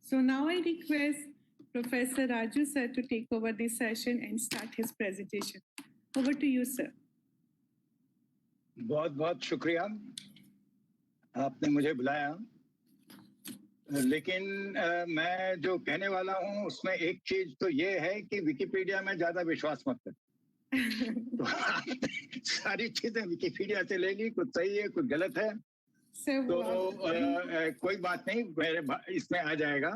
So now I request Professor Raju sir to take over this session and start his presentation. Over to you, sir. बहुत बहुत शुक्रिया, आपने मुझे बुलाया। लेकिन मैं जो कहने वाला हूं उसमें एक चीज तो ये है कि विकिपीडिया में ज्यादा विश्वास मत करें। तो सारी चीजें विकिपीडिया से ले ली, कुछ सही है कुछ गलत है, तो कोई बात नहीं, मेरे इसमें आ जाएगा।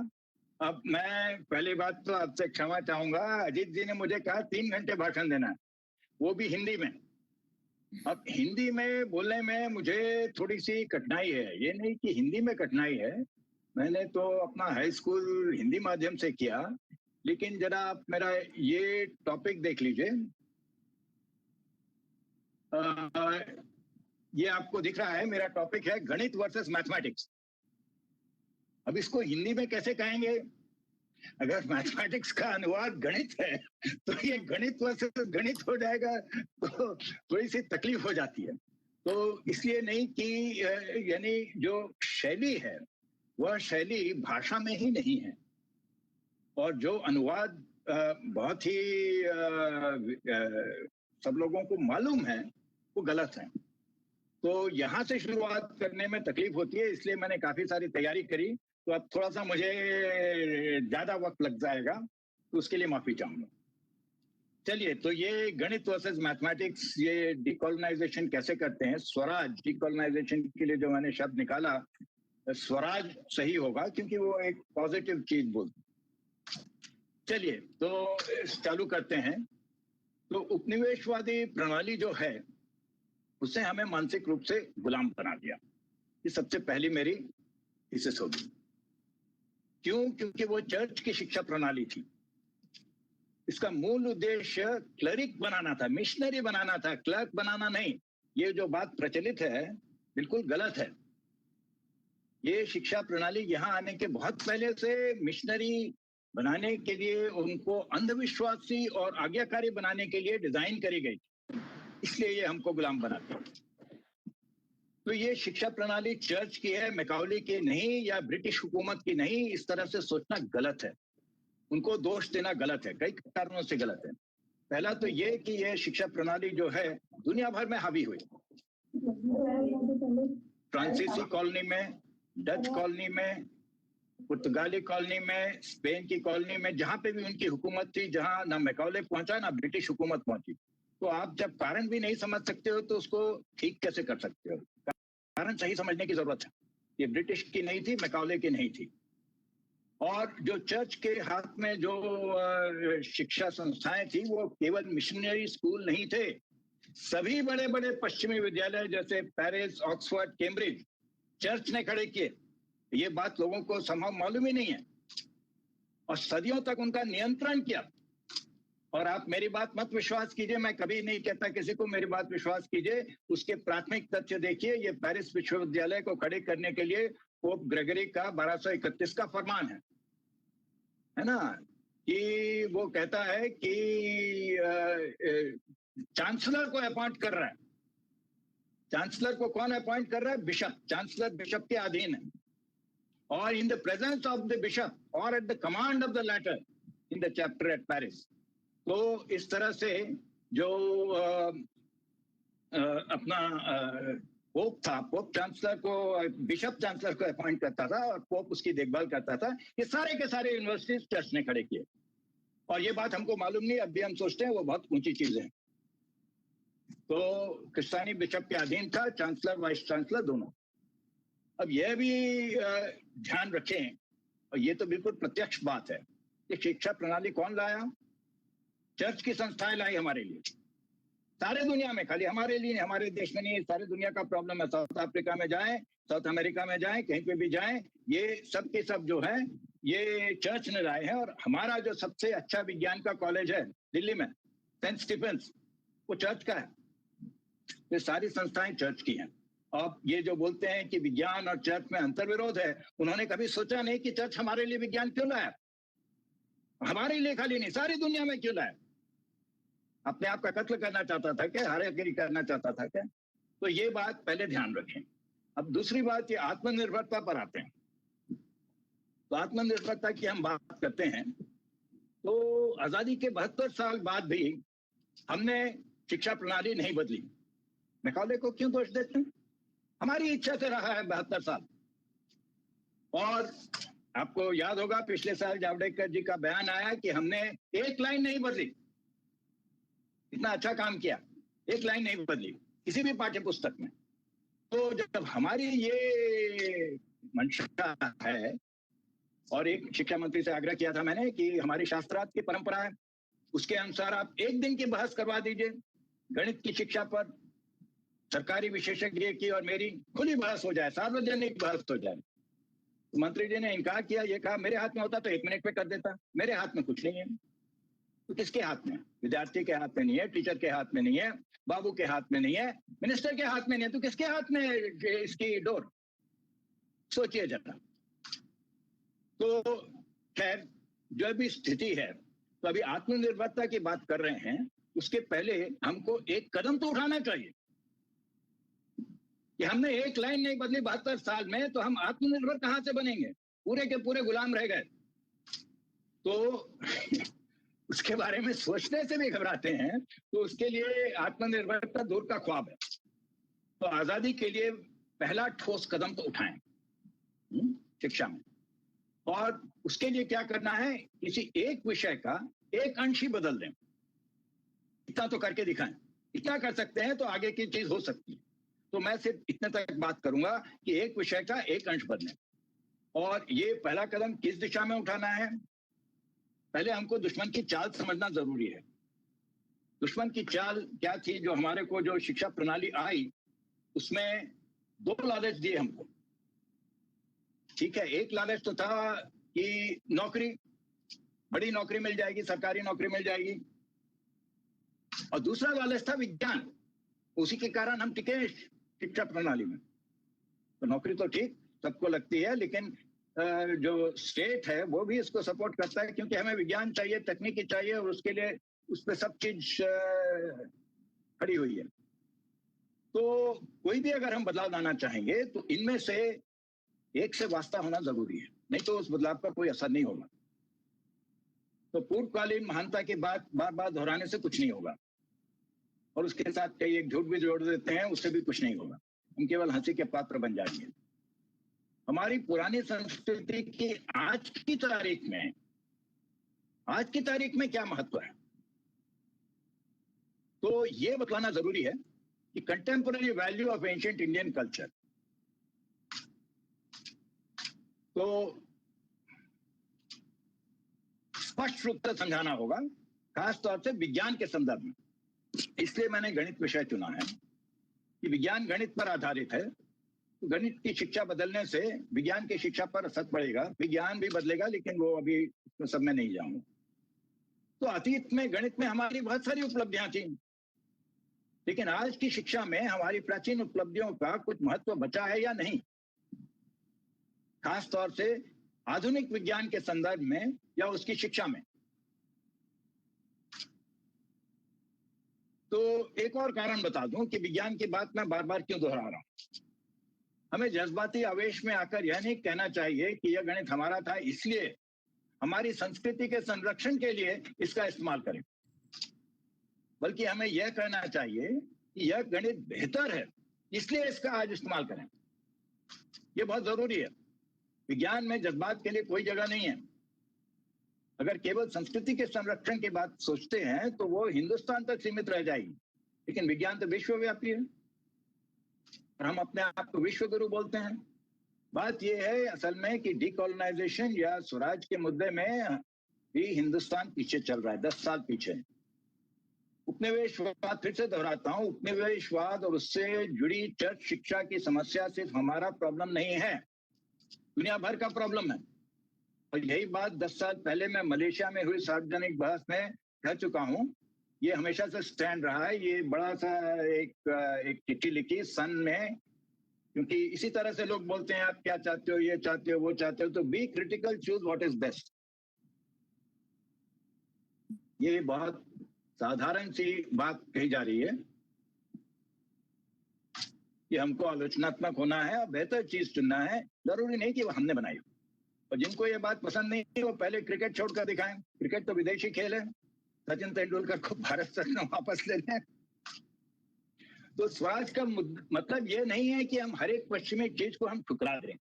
अब मैं पहली बात तो आपसे क्षमा चाहूंगा, अजीत जी ने मुझे कहा 3 घंटे भाषण देना है, वो भी हिंदी में। अब हिंदी में बोलने में मुझे थोड़ी सी कठिनाई है। ये नहीं कि हिंदी में कठिनाई है, मैंने तो अपना हाई स्कूल हिंदी माध्यम से किया, लेकिन जरा आप मेरा ये टॉपिक देख लीजिए। ये आपको दिख रहा है, मेरा टॉपिक है गणित वर्सेस मैथमेटिक्स। अब इसको हिंदी में कैसे कहेंगे? अगर मैथमेटिक्स का अनुवाद गणित है तो ये गणित वर्सेस गणित हो जाएगा, तो थोड़ी सी तकलीफ हो जाती है। तो इसलिए नहीं कि यानी जो शैली है वह शैली भाषा में ही नहीं है, और जो अनुवाद बहुत ही सब लोगों को मालूम है वो गलत है। तो यहाँ से शुरुआत करने में तकलीफ होती है, इसलिए मैंने काफी सारी तैयारी करी। तो अब थोड़ा सा मुझे ज्यादा वक्त लग जाएगा, तो उसके लिए माफी चाहूंगा। चलिए, तो ये गणित वर्सेस मैथमेटिक्स, ये डिकॉलोनाइजेशन कैसे करते हैं। स्वराज, डिकॉलोनाइजेशन के लिए जो मैंने शब्द निकाला, स्वराज सही होगा क्योंकि वो एक पॉजिटिव चीज बोलती। चलिए, तो चालू करते हैं। तो उपनिवेशवादी प्रणाली जो है उससे हमें मानसिक रूप से गुलाम बना दिया, ये सबसे पहली मेरी थीसिस होगी। क्यों? क्योंकि वो चर्च की शिक्षा प्रणाली थी। इसका मूल उद्देश्य क्लरिक बनाना था, मिशनरी बनाना था, क्लर्क बनाना नहीं। ये जो बात प्रचलित है बिल्कुल गलत है। ये शिक्षा प्रणाली यहाँ आने के बहुत पहले से मिशनरी बनाने के लिए, उनको अंधविश्वासी और आज्ञाकारी बनाने के लिए डिजाइन करी गई, इसलिए ये हमको गुलाम बनाती है। तो ये शिक्षा प्रणाली चर्च की है, मैकाउली की नहीं, या ब्रिटिश हुकूमत की नहीं। इस तरह से सोचना गलत है, उनको दोष देना गलत है, कई कारणों से गलत है। पहला तो ये कि ये शिक्षा प्रणाली जो है दुनिया भर में हावी हुई, फ्रांसीसी कॉलोनी में, डच कॉलोनी में, पुर्तगाली कॉलोनी में, स्पेन की कॉलोनी में, जहां पे भी उनकी हुकूमत थी, जहां ना मैकाउले पहुंचा ना ब्रिटिश हुकूमत पहुंची। तो आप जब कारण भी नहीं समझ सकते हो तो उसको ठीक कैसे कर सकते हो? कारण सही समझने की जरूरत है। ये ब्रिटिश की नहीं थी, मैकाउले की नहीं थी। और जो चर्च के हाथ में जो शिक्षा संस्थाएं थी वो केवल मिशनरी स्कूल नहीं थे। सभी बड़े बड़े पश्चिमी विद्यालय जैसे पेरिस, ऑक्सफोर्ड, कैम्ब्रिज चर्च ने खड़े किए। ये बात लोगों को संभव मालूम ही नहीं है, और सदियों तक उनका नियंत्रण किया। और आप मेरी बात मत विश्वास कीजिए, मैं कभी नहीं कहता किसी को मेरी बात विश्वास कीजिए। उसके प्राथमिक तथ्य देखिए। ये पेरिस विश्वविद्यालय को खड़े करने के लिए पोप ग्रेगरी का 1231 का फरमान है ना, कि वो कहता है कि चांसलर को अपॉइंट कर रहा है। चांसलर को कौन अपॉइंट कर रहा है? बिशप। चांसलर बिशप के अधीन है, और in the presence of the bishop और at the command of the latter in the chapter at Paris. तो इस तरह से जो अपना पोप था, पोप चांसलर को, बिशप चांसलर को अपॉइंट करता था और पोप उसकी देखभाल करता था। ये सारे के सारे यूनिवर्सिटीज चर्च ने खड़े किए, और ये बात हमको मालूम नहीं, अब भी हम सोचते हैं वो बहुत ऊंची चीज है। तो क्रिस्तानी बिशप के अधीन था, चांसलर वाइस चांसलर दोनों। अब यह भी ध्यान रखें, और ये तो बिल्कुल प्रत्यक्ष बात है, कि शिक्षा प्रणाली कौन लाया? चर्च की संस्थाएं लाई हमारे लिए, सारे दुनिया में, खाली हमारे लिए, हमारे देश में नहीं, सारे दुनिया का प्रॉब्लम है। साउथ अफ्रीका में जाएं, साउथ अमेरिका में जाएं, कहीं पे भी जाएं, ये सब के सब जो है ये चर्च ने लाए हैं। और हमारा जो सबसे अच्छा विज्ञान का कॉलेज है दिल्ली में, सेंट स्टीफेंस, वो चर्च का है। ये सारी संस्थाएं चर्च की हैं। अब ये जो बोलते हैं कि विज्ञान और चर्च में अंतर्विरोध है, उन्होंने कभी सोचा नहीं कि चर्च हमारे लिए विज्ञान क्यों लाया, हमारे लिए खाली नहीं, सारी दुनिया में क्यों लाया? अपने आप का कत्ल करना चाहता था क्या? हारेगिरी करना चाहता था क्या? तो ये बात पहले ध्यान रखें। अब दूसरी बात, ये आत्मनिर्भरता पर आते हैं। तो आत्मनिर्भरता की हम बात करते हैं तो आजादी के 72 साल बाद भी हमने शिक्षा प्रणाली नहीं बदली। मैकाले को क्यों दोष देते हैं? हमारी इच्छा से रहा है 72 साल। और आपको याद होगा पिछले साल जावड़ेकर जी का बयान आया कि हमने एक लाइन नहीं बदली। इतना अच्छा काम किया, एक लाइन नहीं बदली किसी भी पाठ्य पुस्तक में। तो जब हमारी ये मंशा है, और एक शिक्षा मंत्री से आग्रह किया था मैंने कि हमारी शास्त्रार्थ की परंपरा है, उसके अनुसार आप एक दिन की बहस करवा दीजिए गणित की शिक्षा पर, सरकारी विशेषज्ञ की और मेरी खुली बहस हो जाए, सार्वजनिक बहस हो जाए। तो मंत्री जी ने इनकार किया, ये कहा मेरे हाथ में होता तो 1 मिनट में कर देता, मेरे हाथ में कुछ नहीं है। तो किसके हाथ में? विद्यार्थी के हाथ में नहीं है, टीचर के हाथ में नहीं है, बाबू के हाथ में नहीं है, मिनिस्टर के हाथ में नहीं है, तो किसके हाथ में इसकी डोर? सोचिए जरा। तो खैर जो भी स्थिति है, तो अभी आत्मनिर्भरता की बात कर रहे हैं, उसके पहले हमको एक कदम तो उठाना चाहिए कि हमने एक लाइन नहीं बदली 72 साल में, तो हम आत्मनिर्भर कहां से बनेंगे? पूरे के पूरे गुलाम रह गए। तो उसके बारे में सोचने से भी घबराते हैं। तो उसके लिए आत्मनिर्भरता दूर का ख्वाब है। तो आजादी के लिए पहला ठोस कदम तो उठाएं शिक्षा में। और उसके लिए क्या करना है? किसी एक विषय का एक अंश ही बदल दें। इतना तो करके दिखाएं। इतना कर सकते हैं तो आगे की चीज हो सकती है। तो मैं सिर्फ इतने तक बात करूंगा कि एक विषय का एक अंश बदलें। और ये पहला कदम किस दिशा में उठाना है? पहले हमको दुश्मन की चाल समझना जरूरी है। दुश्मन की चाल क्या थी? जो हमारे को जो शिक्षा प्रणाली आई, उसमें 2 लालच दिए हमको। ठीक है, एक लालच तो था कि नौकरी, बड़ी नौकरी मिल जाएगी, सरकारी नौकरी मिल जाएगी। और दूसरा लालच था विज्ञान, उसी के कारण हम टिके शिक्षा प्रणाली में। तो नौकरी तो ठीक सबको लगती है, लेकिन जो स्टेट है वो भी इसको सपोर्ट करता है, क्योंकि हमें विज्ञान चाहिए, तकनीकी चाहिए, और उसके लिए उस पर सब चीज खड़ी हुई है। तो कोई भी अगर हम बदलाव लाना चाहेंगे तो इनमें से एक से वास्ता होना जरूरी है, नहीं तो उस बदलाव का कोई असर नहीं होगा। तो पूर्वकालीन महानता की बात बार बार दोहराने से कुछ नहीं होगा, और उसके साथ कई एक झूठ भी जोड़ देते हैं, उससे भी कुछ नहीं होगा। हम केवल हंसी के पात्र बन जाएंगे। हमारी पुरानी संस्कृति की आज की तारीख में क्या महत्व है, तो ये बतलाना जरूरी है कि contemporary value of ancient Indian culture. तो स्पष्ट रूप से समझाना होगा, खास तौर से विज्ञान के संदर्भ में। इसलिए मैंने गणित विषय चुना है कि विज्ञान गणित पर आधारित है। तो गणित की शिक्षा बदलने से विज्ञान की शिक्षा पर असर पड़ेगा, विज्ञान भी बदलेगा, लेकिन वो अभी तो सब में नहीं जाऊंगा। तो अतीत में गणित में हमारी बहुत सारी उपलब्धियां थी, लेकिन आज की शिक्षा में हमारी प्राचीन उपलब्धियों का कुछ महत्व बचा है या नहीं, खास तौर से आधुनिक विज्ञान के संदर्भ में या उसकी शिक्षा में। तो एक और कारण बता दूं कि विज्ञान की बात मैं बार बार क्यों दोहरा रहा हूं। हमें जज्बाती आवेश में आकर यह नहीं कहना चाहिए कि यह गणित हमारा था इसलिए हमारी संस्कृति के संरक्षण के लिए इसका इस्तेमाल करें, बल्कि हमें यह कहना चाहिए कि यह गणित बेहतर है इसलिए इसका आज इस्तेमाल करें। यह बहुत जरूरी है। विज्ञान में जज्बात के लिए कोई जगह नहीं है। अगर केवल संस्कृति के संरक्षण की बात सोचते हैं तो वो हिंदुस्तान तक सीमित रह जाएगी, लेकिन विज्ञान तो विश्वव्यापी है और हम अपने आप को विश्व गुरु बोलते हैं। बात यह है असल में कि डीकोलोनाइजेशन या स्वराज के मुद्दे में भी हिंदुस्तान पीछे चल रहा है, 10 साल पीछे। उपनिवेशवाद, फिर से दोहराता हूं, उपनिवेशवाद और उससे जुड़ी चर्च शिक्षा की समस्या सिर्फ हमारा प्रॉब्लम नहीं है, दुनिया भर का प्रॉब्लम है। और यही बात 10 साल पहले मैं मलेशिया में हुई सार्वजनिक बहस में कह चुका हूं। ये हमेशा से स्टैंड रहा है। ये बड़ा सा एक चिट्ठी लिखी सन में, क्योंकि इसी तरह से लोग बोलते हैं आप क्या चाहते हो, ये चाहते हो, वो चाहते हो, तो B critical, choose what is best. ये बहुत साधारण सी बात कही जा रही है कि हमको आलोचनात्मक होना है और बेहतर चीज चुनना है। जरूरी नहीं कि वो हमने बनाई हो, और जिनको ये बात पसंद नहीं है वो पहले क्रिकेट छोड़कर दिखाएं। क्रिकेट तो विदेशी खेल है, सचिन तेंदुलकर को भारत रत्न वापस ले लें। तो स्वराज का मतलब ये नहीं है कि हम हर एक पश्चिमी चीज को हम ठुकरा दें।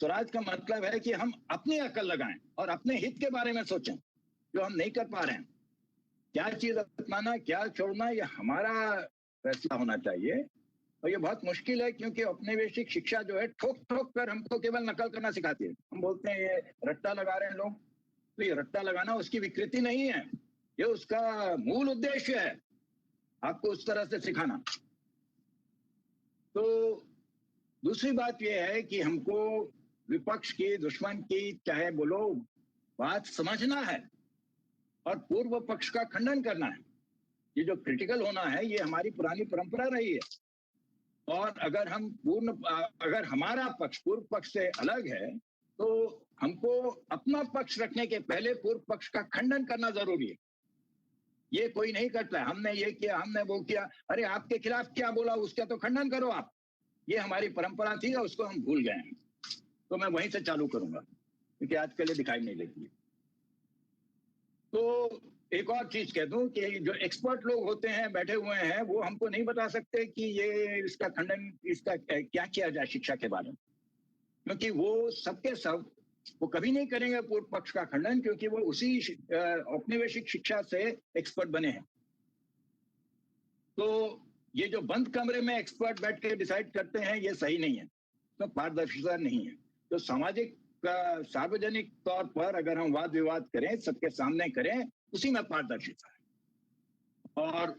स्वराज का मतलब है कि हम अपनी अकल लगाएं और अपने हित के बारे में सोचें, जो हम नहीं कर पा रहे हैं। क्या चीज अपनाना, क्या छोड़ना, ये हमारा फैसला होना चाहिए। और ये बहुत मुश्किल है क्योंकि औपनिवेशिक शिक्षा जो है ठोक ठोक कर हमको केवल नकल करना सिखाती है। हम बोलते हैं ये रट्टा लगा रहे हैं लोग, तो ये रट्टा लगाना उसकी विकृति नहीं है, ये उसका मूल उद्देश्य है, आपको उस तरह से सिखाना। तो दूसरी बात यह है कि हमको विपक्ष की, दुश्मन की चाहे बोलो, बात समझना है और पूर्व पक्ष का खंडन करना है। ये जो क्रिटिकल होना है ये हमारी पुरानी परंपरा रही है। और अगर हमारा पक्ष पूर्व पक्ष से अलग है तो हमको अपना पक्ष रखने के पहले पूर्व पक्ष का खंडन करना जरूरी है। ये कोई नहीं करता है, हमने ये किया, हमने वो किया, अरे आपके खिलाफ क्या बोला उसका तो खंडन करो आप। ये हमारी परंपरा थी और उसको हम भूल गए हैं। तो मैं वहीं से चालू करूंगा क्योंकि आजकल ये दिखाई नहीं देती है। तो एक और चीज कह दूं कि जो एक्सपर्ट लोग होते हैं बैठे हुए हैं वो हमको नहीं बता सकते कि ये इसका खंडन, इसका क्या किया जाए शिक्षा के बारे में, क्योंकि वो सबके सब वो कभी नहीं करेंगे पूर्व पक्ष का खंडन, क्योंकि वो उसी औपनिवेशिक शिक्षा से एक्सपर्ट बने हैं। तो ये जो बंद कमरे में एक्सपर्ट बैठ के डिसाइड करते हैं ये सही नहीं है, तो पारदर्शिता नहीं है। तो सामाजिक सार्वजनिक तौर पर अगर हम वाद विवाद करें, सबके सामने करें, उसी में पारदर्शिता है। और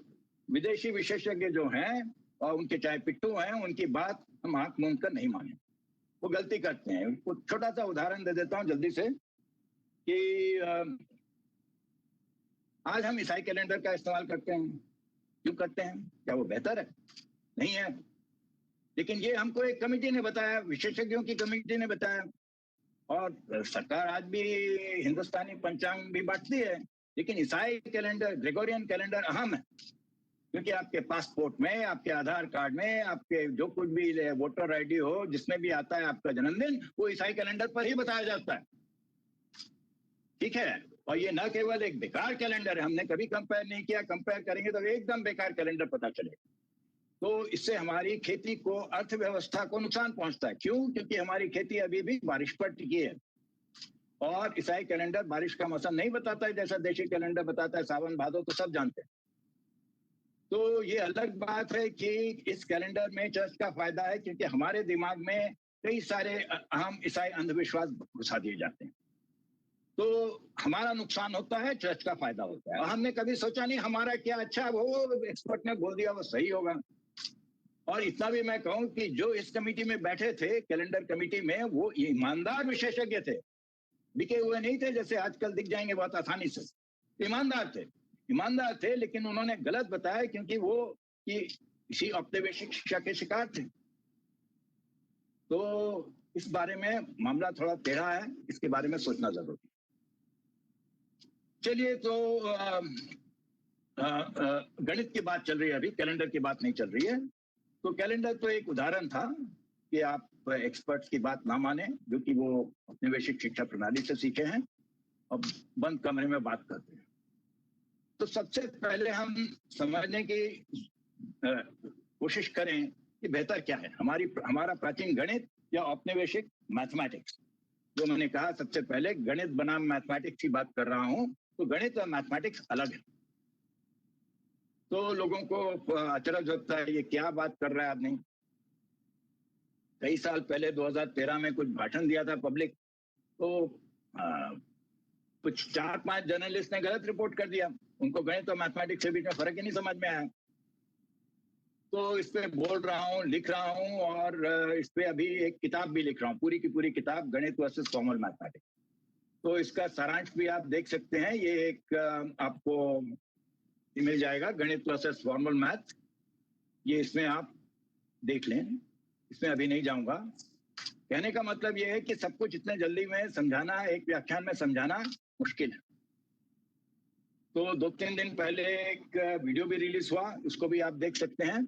विदेशी विशेषज्ञ जो हैं और उनके चाहे पिट्टू हैं, उनकी बात हम आंख मूंद कर नहीं माने, वो गलती करते हैं। उनको छोटा सा उदाहरण दे देता हूं जल्दी से कि आज हम ईसाई कैलेंडर का इस्तेमाल करते हैं। क्यों करते हैं? क्या वो बेहतर है? नहीं है। लेकिन ये हमको एक कमेटी ने बताया, विशेषज्ञों की कमेटी ने बताया। और सरकार आज भी हिंदुस्तानी पंचांग भी बांटती है, लेकिन ईसाई कैलेंडर, ग्रेगोरियन कैलेंडर अहम है, क्योंकि आपके पासपोर्ट में, आपके आधार कार्ड में, आपके जो कुछ भी वोटर आईडी हो, जिसमें भी आता है आपका जन्मदिन, वो ईसाई कैलेंडर पर ही बताया जाता है। ठीक है। और ये न केवल एक बेकार कैलेंडर है, हमने कभी कंपेयर नहीं किया, कंपेयर करेंगे तो एकदम बेकार कैलेंडर पता चलेगा। तो इससे हमारी खेती को, अर्थव्यवस्था को नुकसान पहुंचता है। क्यों? क्योंकि हमारी खेती अभी भी बारिश पर टिकी है और ईसाई कैलेंडर बारिश का मौसम नहीं बताता है जैसा देशी कैलेंडर बताता है, सावन भादो तो सब जानते हैं। तो ये अलग बात है कि इस कैलेंडर में चर्च का फायदा है, क्योंकि हमारे दिमाग में कई सारे अहम ईसाई अंधविश्वास घुसा दिए जाते हैं। तो हमारा नुकसान होता है, चर्च का फायदा होता है। और हमने कभी सोचा नहीं हमारा क्या अच्छा, वो एक्सपर्ट ने बोल दिया वो सही होगा। और इतना भी मैं कहूं कि जो इस कमेटी में बैठे थे, कैलेंडर कमेटी में, वो ईमानदार विशेषज्ञ थे, बिके हुए नहीं थे जैसे आजकल दिख जाएंगे बहुत आसानी से। ईमानदार थे, लेकिन उन्होंने गलत बताया क्योंकि वो इसी औपनिवेशिक शिक्षा के शिकार थे। तो इस बारे में मामला थोड़ा टेढ़ा है, इसके बारे में सोचना जरूरी है। चलिए, तो गणित की बात चल रही है, अभी कैलेंडर की बात नहीं चल रही है। तो कैलेंडर तो एक उदाहरण था कि आप एक्सपर्ट्स की बात ना माने, जो कि वो औपनिवेशिक शिक्षा प्रणाली से सीखे हैं और बंद कमरे में बात करते हैं। तो सबसे पहले हम समझने की कोशिश करें कि बेहतर क्या है, हमारा प्राचीन गणित या औपनिवेशिक मैथमेटिक्स। जो मैंने कहा, सबसे पहले गणित बनाम मैथमेटिक्स की बात कर रहा हूं, तो गणित और मैथमेटिक्स अलग है। तो लोगों को अचरज होता है, ये क्या बात कर रहा है आदमी। कई साल पहले 2013 में कुछ भाषण दिया था पब्लिक, तो कुछ 4-5 जर्नलिस्ट ने गलत रिपोर्ट कर दिया। उनको गणित और मैथमेटिक्स के बीच में फर्क ही नहीं समझ में आया। तो इस पे बोल रहा हूँ, लिख रहा हूँ, और इस पे अभी एक किताब भी लिख रहा हूँ, पूरी की पूरी किताब, गणित वर्सेस फॉर्मल मैथमेटिक्स। तो इसका सारांश भी आप देख सकते हैं, ये एक आपको मिल जाएगा, गणित वर्सेस फॉर्मल मैथ। ये इसमें आप देख लें, इसमें अभी नहीं जाऊंगा। कहने का मतलब ये है कि सब कुछ इतने जल्दी में समझाना, एक व्याख्यान में समझाना मुश्किल है। तो 2-3 दिन पहले एक वीडियो भी रिलीज हुआ, उसको भी आप देख सकते हैं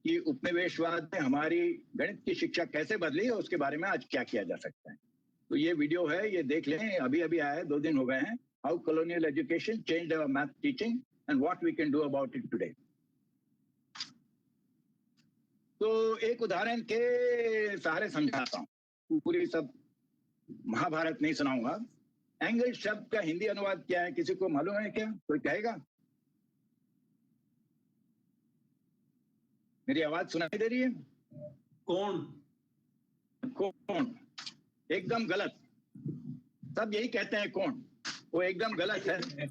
कि उपनिवेशवाद ने हमारी गणित की शिक्षा कैसे बदली है, उसके बारे में आज क्या किया जा सकता है। तो ये वीडियो है, ये देख लें, अभी अभी आया है, 2 दिन हो गए हैं। How colonial education changed our math teaching and what we can do about it today. तो एक उदाहरण के सहारे समझाता हूँ, पूरी सब महाभारत नहीं सुनाऊंगा। एंगल शब्द का हिंदी अनुवाद क्या है, किसी को मालूम है क्या? कोई कहेगा? मेरी आवाज सुनाई दे रही है? कौन? कौन? एकदम गलत। सब यही कहते हैं कौन, वो एकदम गलत है।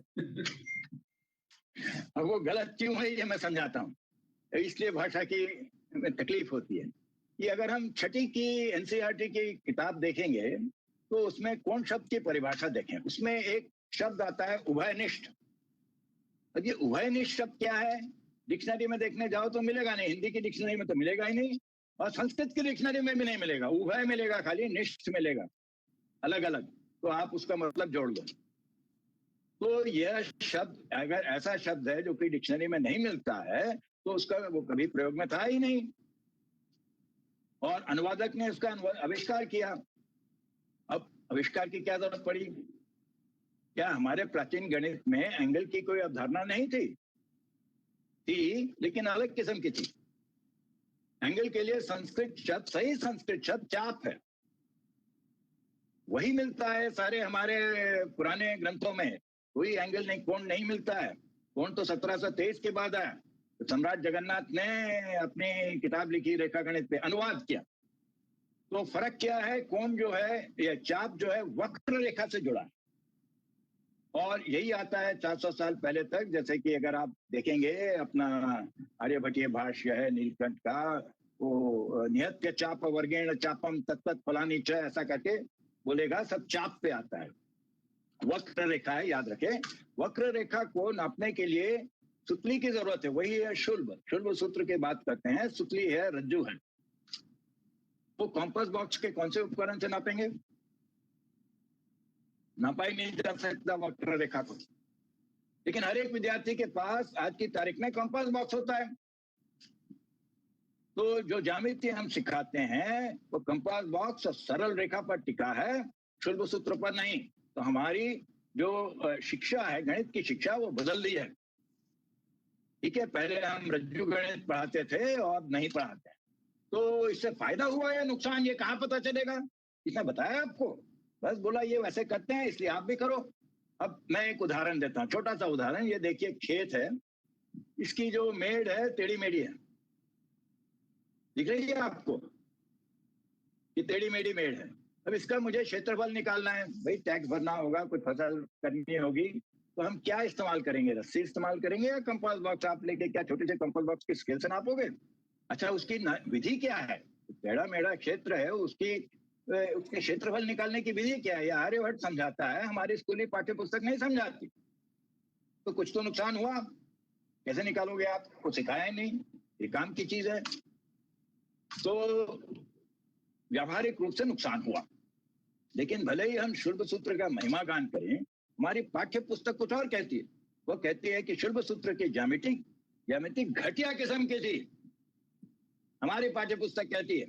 अब वो गलत क्यों है ये मैं समझाता हूँ। इसलिए भाषा की तकलीफ होती है कि अगर हम छठी की एनसीईआरटी की किताब देखेंगे तो उसमें कौन शब्द की परिभाषा देखें, उसमें एक शब्द आता है उभयनिष्ठ। अब ये उभयनिष्ठ शब्द क्या है? डिक्शनरी में देखने जाओ तो मिलेगा नहीं, हिंदी की डिक्शनरी में तो मिलेगा ही नहीं, और संस्कृत की डिक्शनरी में भी नहीं मिलेगा। उभय मिलेगा, खाली निष्ठ मिलेगा अलग अलग। तो आप उसका मतलब जोड़ दो। तो यह शब्द अगर ऐसा शब्द है जो कि डिक्शनरी में नहीं मिलता है तो उसका वो कभी प्रयोग में था ही नहीं, और अनुवादक ने उसका आविष्कार किया। अब आविष्कार की क्या जरूरत पड़ी? क्या हमारे प्राचीन गणित में एंगल की कोई अवधारणा नहीं थी? थी, लेकिन अलग किस्म की थी। एंगल के लिए संस्कृत शब्द, सही संस्कृत शब्द चाप है, वही मिलता है सारे हमारे पुराने ग्रंथों में। कोई एंगल नहीं, कोण नहीं मिलता है। कोण तो 1723 के बाद आया, तो सम्राट जगन्नाथ ने अपनी किताब लिखी रेखा गणित पे, अनुवाद किया। तो फर्क क्या है? कोण जो है, या चाप जो है, वक्र रेखा से जुड़ा है, और यही आता है 400 साल पहले तक। जैसे कि अगर आप देखेंगे अपना आर्यभट्टीय भाष्य है नीलकंठ का, वो निहत्य चाप वर्गेण चापम तत्त फलानी च, ऐसा करके बोलेगा, सब चाप पे आता है। वक्र रेखा है, याद रखें। वक्र रेखा को नापने के लिए सुतली की जरूरत है, वही है शुल्ब। शुल्ब सूत्र की बात करते हैं, सुतली है, रज्जु है। वो कॉम्पास बॉक्स के कौन से उपकरण से नापेंगे? नापा ही नहीं जा सकता वक्र रेखा को। लेकिन हर एक विद्यार्थी के पास आज की तारीख में कॉम्पास बॉक्स होता है। तो जो ज्यामिति हम सिखाते हैं वो कंपास बॉक्स और सरल रेखा पर टिका है, शुल्ब सूत्र पर नहीं। तो हमारी जो शिक्षा है, गणित की शिक्षा, वो बदल दी है। ठीक है, पहले हम रज्जु गणित पढ़ाते थे और अब नहीं पढ़ाते। तो इससे फायदा हुआ या नुकसान, ये कहाँ पता चलेगा? इसने बताया आपको, बस बोला ये वैसे करते हैं इसलिए आप भी करो। अब मैं एक उदाहरण देता हूँ, छोटा सा उदाहरण। ये देखिए खेत है, इसकी जो मेड़ है टेढ़ी मेढ़ी है, दिख रही है आपको? ये टेढ़ी मेढ़ी मेड़ है। अब इसका मुझे क्षेत्रफल निकालना है, भाई टैक्स भरना होगा, कुछ फसल करनी होगी, तो हम क्या इस्तेमाल करेंगे? रस्सी इस्तेमाल करेंगे या कंपास बॉक्स आप लेके? क्या छोटे से कंपास बॉक्स की स्केल से नापोगे? अच्छा, उसकी विधि क्या है? टेढ़ा मेढ़ा क्षेत्र है, उसके क्षेत्रफल निकालने की विधि क्या है? या आर्यभट्ट समझाता है, हमारी स्कूली पाठ्य पुस्तक नहीं समझाती। तो कुछ तो नुकसान हुआ। कैसे निकालोगे? आपको सिखाया ही नहीं, ये काम की चीज है। तो व्यावहारिक रूप से नुकसान हुआ। लेकिन भले ही हम शुल्ब सूत्र का महिमा गान करें, हमारी पाठ्य पुस्तक कुछ और कहती है। वो कहती है कि शुल्ब सूत्र की ज्यामिति घटिया किस्म की थी, हमारी पाठ्य पुस्तक कहती है।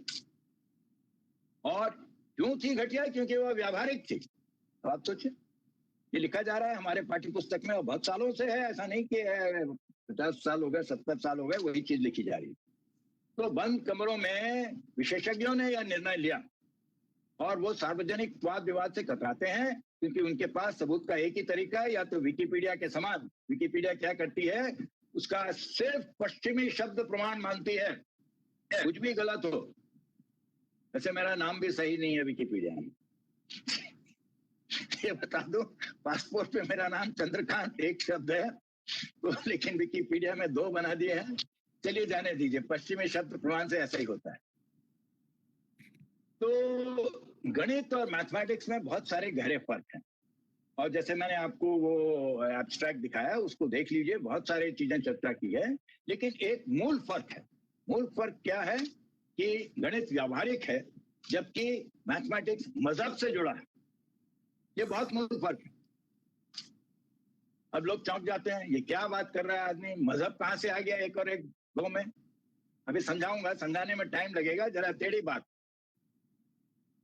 और क्यों थी घटिया? क्योंकि वो व्यावहारिक थी। तो आप सोचिए, ये लिखा जा रहा है हमारे पाठ्य पुस्तक में, और बहुत सालों से है, ऐसा नहीं कि 50 साल हो गए, 70 साल हो गए वही चीज लिखी जा रही है। तो बंद कमरों में विशेषज्ञों ने यह निर्णय लिया, और वो सार्वजनिक वाद विवाद से कतराते हैं, क्योंकि उनके पास सबूत का एक ही तरीका है, या तो विकिपीडिया के समान। विकिपीडिया क्या करती है? उसका सिर्फ पश्चिमी शब्द प्रमाण मानती है, कुछ भी गलत हो। वैसे मेरा नाम भी सही नहीं है विकिपीडिया में। ये बता दो, पासपोर्ट पे मेरा नाम चंद्रकांत एक शब्द है, तो लेकिन विकिपीडिया में 2 बना दिए हैं। चलिए जाने दीजिए, पश्चिमी शब्द प्रमाण से ऐसा ही होता है। तो गणित और मैथमेटिक्स में बहुत सारे गहरे फर्क हैं, और जैसे मैंने आपको वो एब्स्ट्रैक्ट दिखाया, उसको देख लीजिए, बहुत सारी चीजें चर्चा की है। लेकिन एक मूल फर्क है। मूल फर्क क्या है? कि गणित व्यावहारिक है, जबकि मैथमेटिक्स मजहब से जुड़ा है। ये बहुत मूल फर्क है। अब लोग चौंक जाते हैं, ये क्या बात कर रहा है आदमी, मजहब कहाँ से आ गया एक और एक दो में? अभी समझाऊंगा, समझाने में टाइम लगेगा, जरा टेढ़ी बात।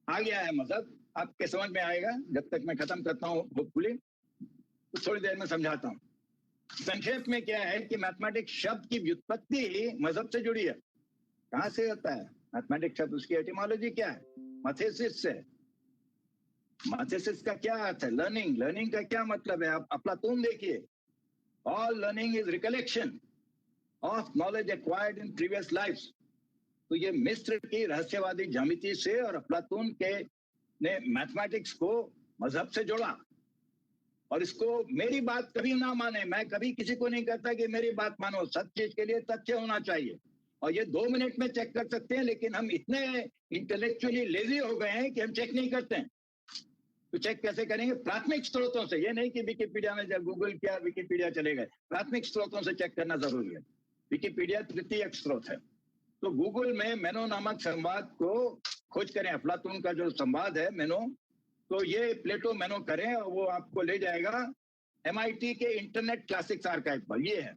आ गया है मजहब। आपके समझ में आएगा जब तक मैं खत्म करता हूँ होपफुली, तो थोड़ी देर में समझाता हूँ। संक्षेप में क्या है कि मैथमेटिक्स शब्द की व्युत्पत्ति ही मजहब से जुड़ी है। कहाँ से होता है मैथमेटिक्स शब्द? उसकी एटिमोलॉजी क्या है? मैथेसिस से। मैथेसिस का क्या अर्थ है? लर्निंग। लर्निंग का क्या मतलब है? आप अफलातून देखिए, all learning is recollection of knowledge acquired in previous lifes. तो ये मिस्र की रहस्यवादी ज्यामिति से और अफलातून के ने मैथमेटिक्स को मजहब से जोड़ा। और इसको मेरी बात कभी ना माने, मैं कभी किसी को नहीं कहता कि मेरी बात मानो, सब चीज के लिए तथ्य होना चाहिए। और ये 2 मिनट में चेक कर सकते हैं, लेकिन हम इतने इंटेलेक्चुअली लेजी हो गए हैं कि हम चेक नहीं करते हैं। तो चेक कैसे करेंगे? प्राथमिक स्रोतों से। ये नहीं कि विकिपीडिया में जब गूगल किया विकिपीडिया चले गए। प्राथमिक स्रोतों से चेक करना जरूरी है। विकिपीडिया तृतीयक स्रोत है। तो गूगल में मेनो नामक संवाद को खोज करें, अफलातून का जो संवाद है मेनो, तो ये प्लेटो मेनो करें और वो आपको ले जाएगा MIT के इंटरनेट क्लासिक्स आर्काइव पर। ये है।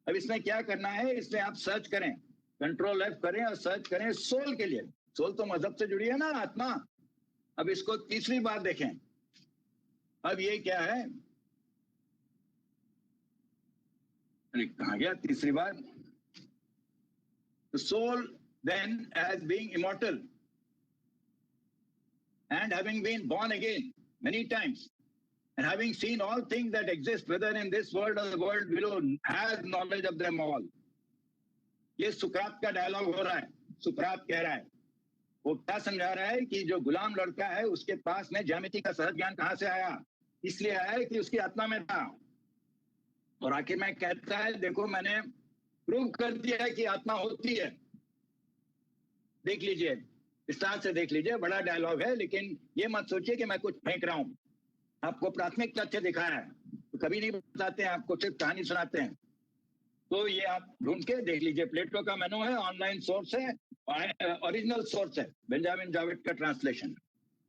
अब इसमें क्या करना है, इसमें आप सर्च करें, Ctrl F करें और सर्च करें सोल के लिए। सोल तो मजहब से जुड़ी है ना, आत्मा। अब इसको तीसरी बार देखें। अब ये क्या है? अरे कहाँ गया तीसरी बार? The soul then, as being immortal and having been born again many times and having seen all things that exist, whether in this world or the world below, has knowledge of them all. ये सुकरात का dialogue हो रहा है। सुकरात कह रहा है, वो क्या समझा रहा है कि जो गुलाम लड़का है उसके पास में ज्यामिति का सहज ज्ञान कहाँ से आया? इसलिए आया कि उसकी आत्मा में था। और आखिर में कहता है, देखो मैंने प्रूव कर दिया है कि आत्मा होती है। देख लीजिए, विस्तार से देख लीजिए, बड़ा डायलॉग है, लेकिन ये मत सोचिए कि मैं कुछ फेंक रहा हूँ। आपको प्राथमिक तथ्य दिखाया है, तो कभी नहीं बताते हैं, आपको सिर्फ कहानी सुनाते हैं। तो ये आप ढूंढ के देख लीजिए। प्लेटो का मेनू है, ऑनलाइन सोर्स है, ओरिजिनल सोर्स है बेंजामिन जावेद का ट्रांसलेशन।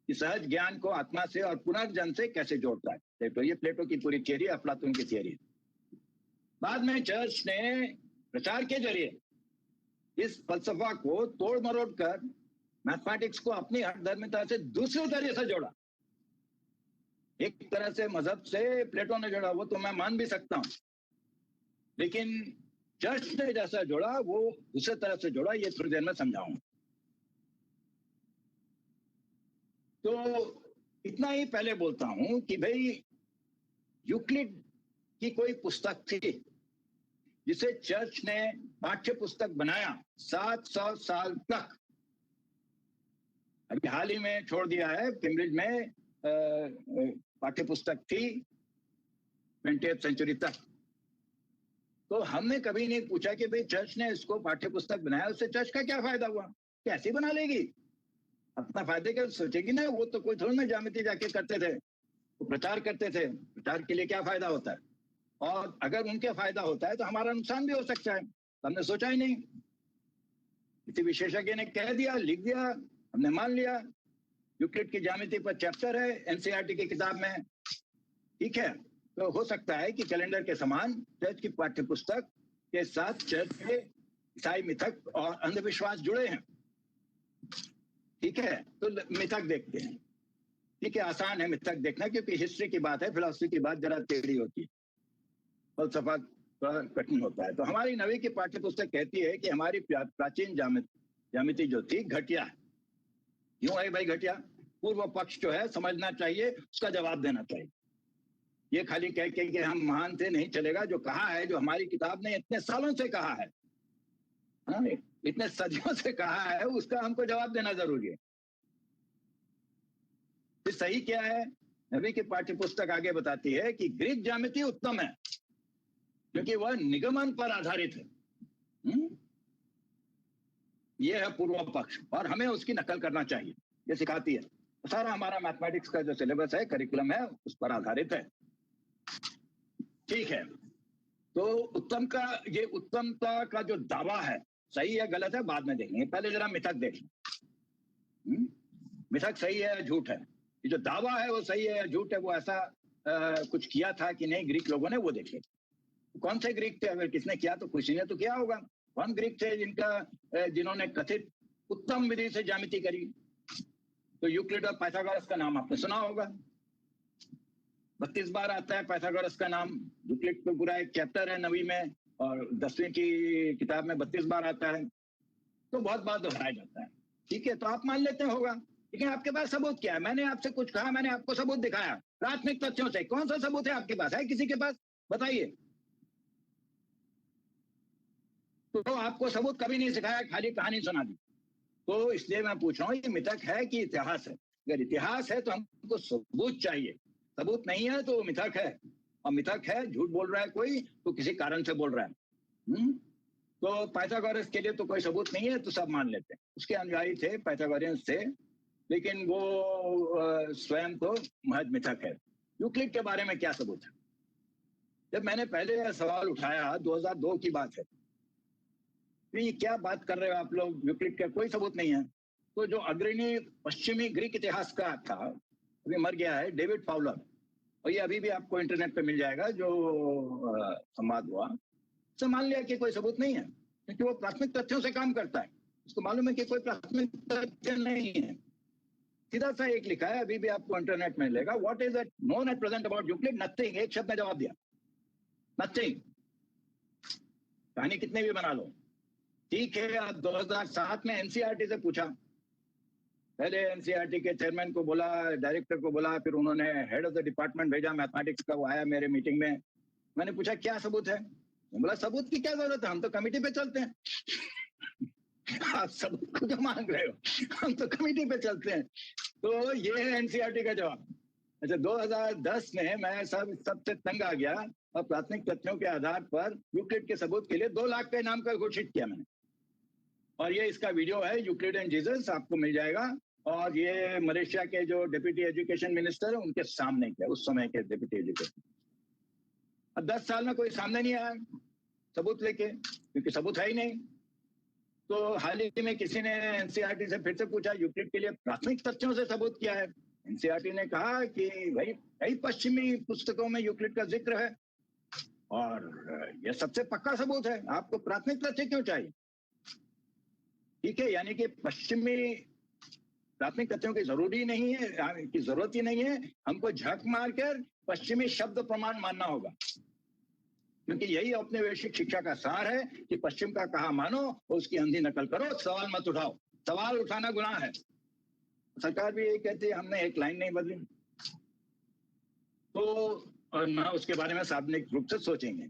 कि सहज ज्ञान को आत्मा से और पुनर्जन्म से कैसे जोड़ता है प्लेटो। ये प्लेटो की पूरी थियरी, अफलातून की थियरी। बाद में चर्च ने प्रचार के जरिए इस फलसफा को तोड़ मरोड़ कर मैथमेटिक्स को अपनी हठधर्मिता से दूसरी तरह से जोड़ा। एक तरह से मजहब से प्लेटो ने जोड़ा, वो तो मैं मान भी सकता हूं, लेकिन चर्च ने जैसा जोड़ा वो दूसरे तरह से जोड़ा। ये थोड़ी देर में समझाऊंगा। तो इतना ही पहले बोलता हूं कि भाई यूक्लिड की कोई पुस्तक थी जिसे चर्च ने पाठ्य पुस्तक बनाया 700 साल तक। अभी हाल ही में छोड़ दिया है, कैम्ब्रिज में पाठ्य पुस्तक थी 20th सेंचुरी तक। तो हमने कभी नहीं पूछा कि भाई चर्च ने इसको पाठ्य पुस्तक बनाया, उससे चर्च का क्या फायदा हुआ? कैसे बना लेगी? अपना फायदे का सोचेगी ना। वो तो कोई थोड़ी ना ज्यामिति जाके करते थे, वो प्रचार करते थे। प्रचार के लिए क्या फायदा होता है? और अगर उनके फायदा होता है तो हमारा नुकसान भी हो सकता है। हमने सोचा ही नहीं। किसी विशेषज्ञ ने कह दिया, लिख दिया, हमने मान लिया। यूक्लिड की ज्यामिति पर चैप्टर है NCERT की किताब में, ठीक है। तो हो सकता है कि कैलेंडर के समान चर्च की पाठ्य पुस्तक के साथ चर्च के ईसाई मिथक और अंधविश्वास जुड़े हैं, ठीक है। तो मिथक देखते हैं, ठीक है। आसान है मिथक देखना, क्योंकि हिस्ट्री की बात है, फिलॉसफी की बात जरा टेढ़ी होती है, फलसफा थोड़ा कठिन होता है। तो हमारी नवी की पाठ्य पुस्तक कहती है कि हमारी प्राचीन ज्यामिति जो थी घटिया है। क्यों है भाई घटिया? पूर्व पक्ष जो है समझना चाहिए, उसका जवाब देना चाहिए। ये खाली कह के कि हम महान थे नहीं चलेगा। जो कहा है, जो हमारी किताब ने इतने सालों से कहा है, इतने सदियों से कहा है, उसका हमको जवाब देना जरूरी है। तो सही क्या है? नबी की पाठ्य पुस्तक आगे बताती है कि ग्रीक ज्यामिति उत्तम है क्योंकि वह निगमन पर आधारित है। यह है पूर्व पक्ष, और हमें उसकी नकल करना चाहिए, ये सिखाती है। सारा हमारा मैथमेटिक्स का जो सिलेबस है, करिकुलम है, उस पर आधारित है, ठीक है। तो उत्तम का, ये उत्तमता का जो दावा है, सही है गलत है बाद में देखेंगे, पहले जरा मिथक देख लें। मिथक सही है या झूठ है? ये जो दावा है वो सही है या झूठ है, वो ऐसा कुछ किया था कि नहीं ग्रीक लोगों ने, वो देख ले। कौन से ग्रीक थे? अगर किसने किया तो किसी ने तो किया होगा। कौन ग्रीक थे जिन्होंने कथित उत्तम विधि से ज्यामिति करी? तो यूक्लिड और पाइथागोरस का नाम आपने सुना होगा। 32 बार आता है पाइथागोरस का नाम। यूक्लिड तो पूरा एक चैप्टर है 9वीं में, और 10वीं की किताब में 32 बार आता है, तो बहुत बार दोहराया जाता है। ठीक है, तो आप मान लेते होगा, लेकिन आपके पास सबूत क्या है? मैंने आपसे कुछ कहा, मैंने आपको सबूत दिखाया प्राथमिक तथ्यों से। कौन सा सबूत है आपके पास? है किसी के पास? बताइए। तो आपको सबूत कभी नहीं सिखाया, खाली कहानी सुना दी। तो इसलिए मैं पूछ रहा हूँ, ये मिथक है कि इतिहास है? अगर इतिहास है तो हमको सबूत चाहिए, सबूत नहीं है तो मिथक है। और मिथक है, झूठ बोल रहा है कोई तो किसी कारण से बोल रहा है। तो पाइथागोरस के लिए तो कोई सबूत नहीं है, तो सब मान लेते हैं। उसके अनुयायी थे, पाइथागोरियंस थे, लेकिन वो स्वयं तो महज मिथक है। यूक्लिड के बारे में क्या सबूत है? जब मैंने पहले यह सवाल उठाया, 2002 की बात है, तो ये क्या बात कर रहे हो आप लोग, यूक्लिड का कोई सबूत नहीं है। तो जो अग्रणी पश्चिमी ग्रीक इतिहासकार था, अभी मर गया है, डेविड फाउलर, और ये अभी भी आपको इंटरनेट पे मिल जाएगा जो संवाद हुआ, तो मान लिया कि कोई सबूत नहीं है, क्योंकि वो प्राथमिक तथ्यों से काम करता है। उसको मालूम है कि कोई प्राथमिक तथ्य नहीं है। सीधा सा एक लिखा है, अभी भी आपको इंटरनेट में मिलेगा, what is it known at present about Euclid? Nothing. एक शब्द में जवाब दिया, नथिंग। कहानी कितने भी बना लो। ठीक है, अब 2007 में एनसीईआरटी से पूछा, पहले एनसीईआरटी के चेयरमैन को बोला, डायरेक्टर को बोला, फिर उन्होंने हेड ऑफ द डिपार्टमेंट भेजा मैथमेटिक्स का, वो आया मेरे मीटिंग में। मैंने पूछा क्या सबूत है? बोला सबूत की क्या जरूरत है, हम तो कमेटी पे चलते हैं। आप सबूत को क्यों मांग रहे हो, हम तो कमेटी पे चलते हैं। तो ये है एनसीईआरटी का जवाब। अच्छा, 2010 में मैं सबसे तंग आ गया और प्राथमिक तथ्यों के आधार पर यूक्लिड के सबूत के लिए 2 लाख का इनाम का घोषित किया मैंने। और ये इसका वीडियो है, यूक्लिड एंड जीसस, आपको मिल जाएगा। और ये मलेशिया के जो डिप्टी एजुकेशन मिनिस्टर है उनके सामने किया, उस समय के डिप्टी एजुकेशन। अब 10 साल में कोई सामने नहीं आया सबूत लेके, क्योंकि सबूत है ही नहीं। तो हाल ही में किसी ने एनसीईआरटी से फिर से पूछा, यूक्लिड के लिए प्राथमिक तथ्यों से सबूत किया है? एनसीईआरटी ने कहा कि भाई कई पश्चिमी पुस्तकों में यूक्लिड का जिक्र है और यह सबसे पक्का सबूत है, आपको प्राथमिक तथ्य क्यों चाहिए? ठीक है, यानी कि पश्चिमी प्राथमिक तथ्यों की जरूरी नहीं है, की जरूरत ही नहीं है, हमको झक मारकर पश्चिमी शब्द प्रमाण मानना होगा, क्योंकि यही औपनिवेशिक शिक्षा का सार है कि पश्चिम का कहा मानो और उसकी अंधी नकल करो, सवाल मत उठाओ। सवाल उठाना गुनाह है। सरकार भी यही कहती है, हमने एक लाइन नहीं बदली। तो और ना उसके बारे में सार्वजनिक रूप से सोचेंगे।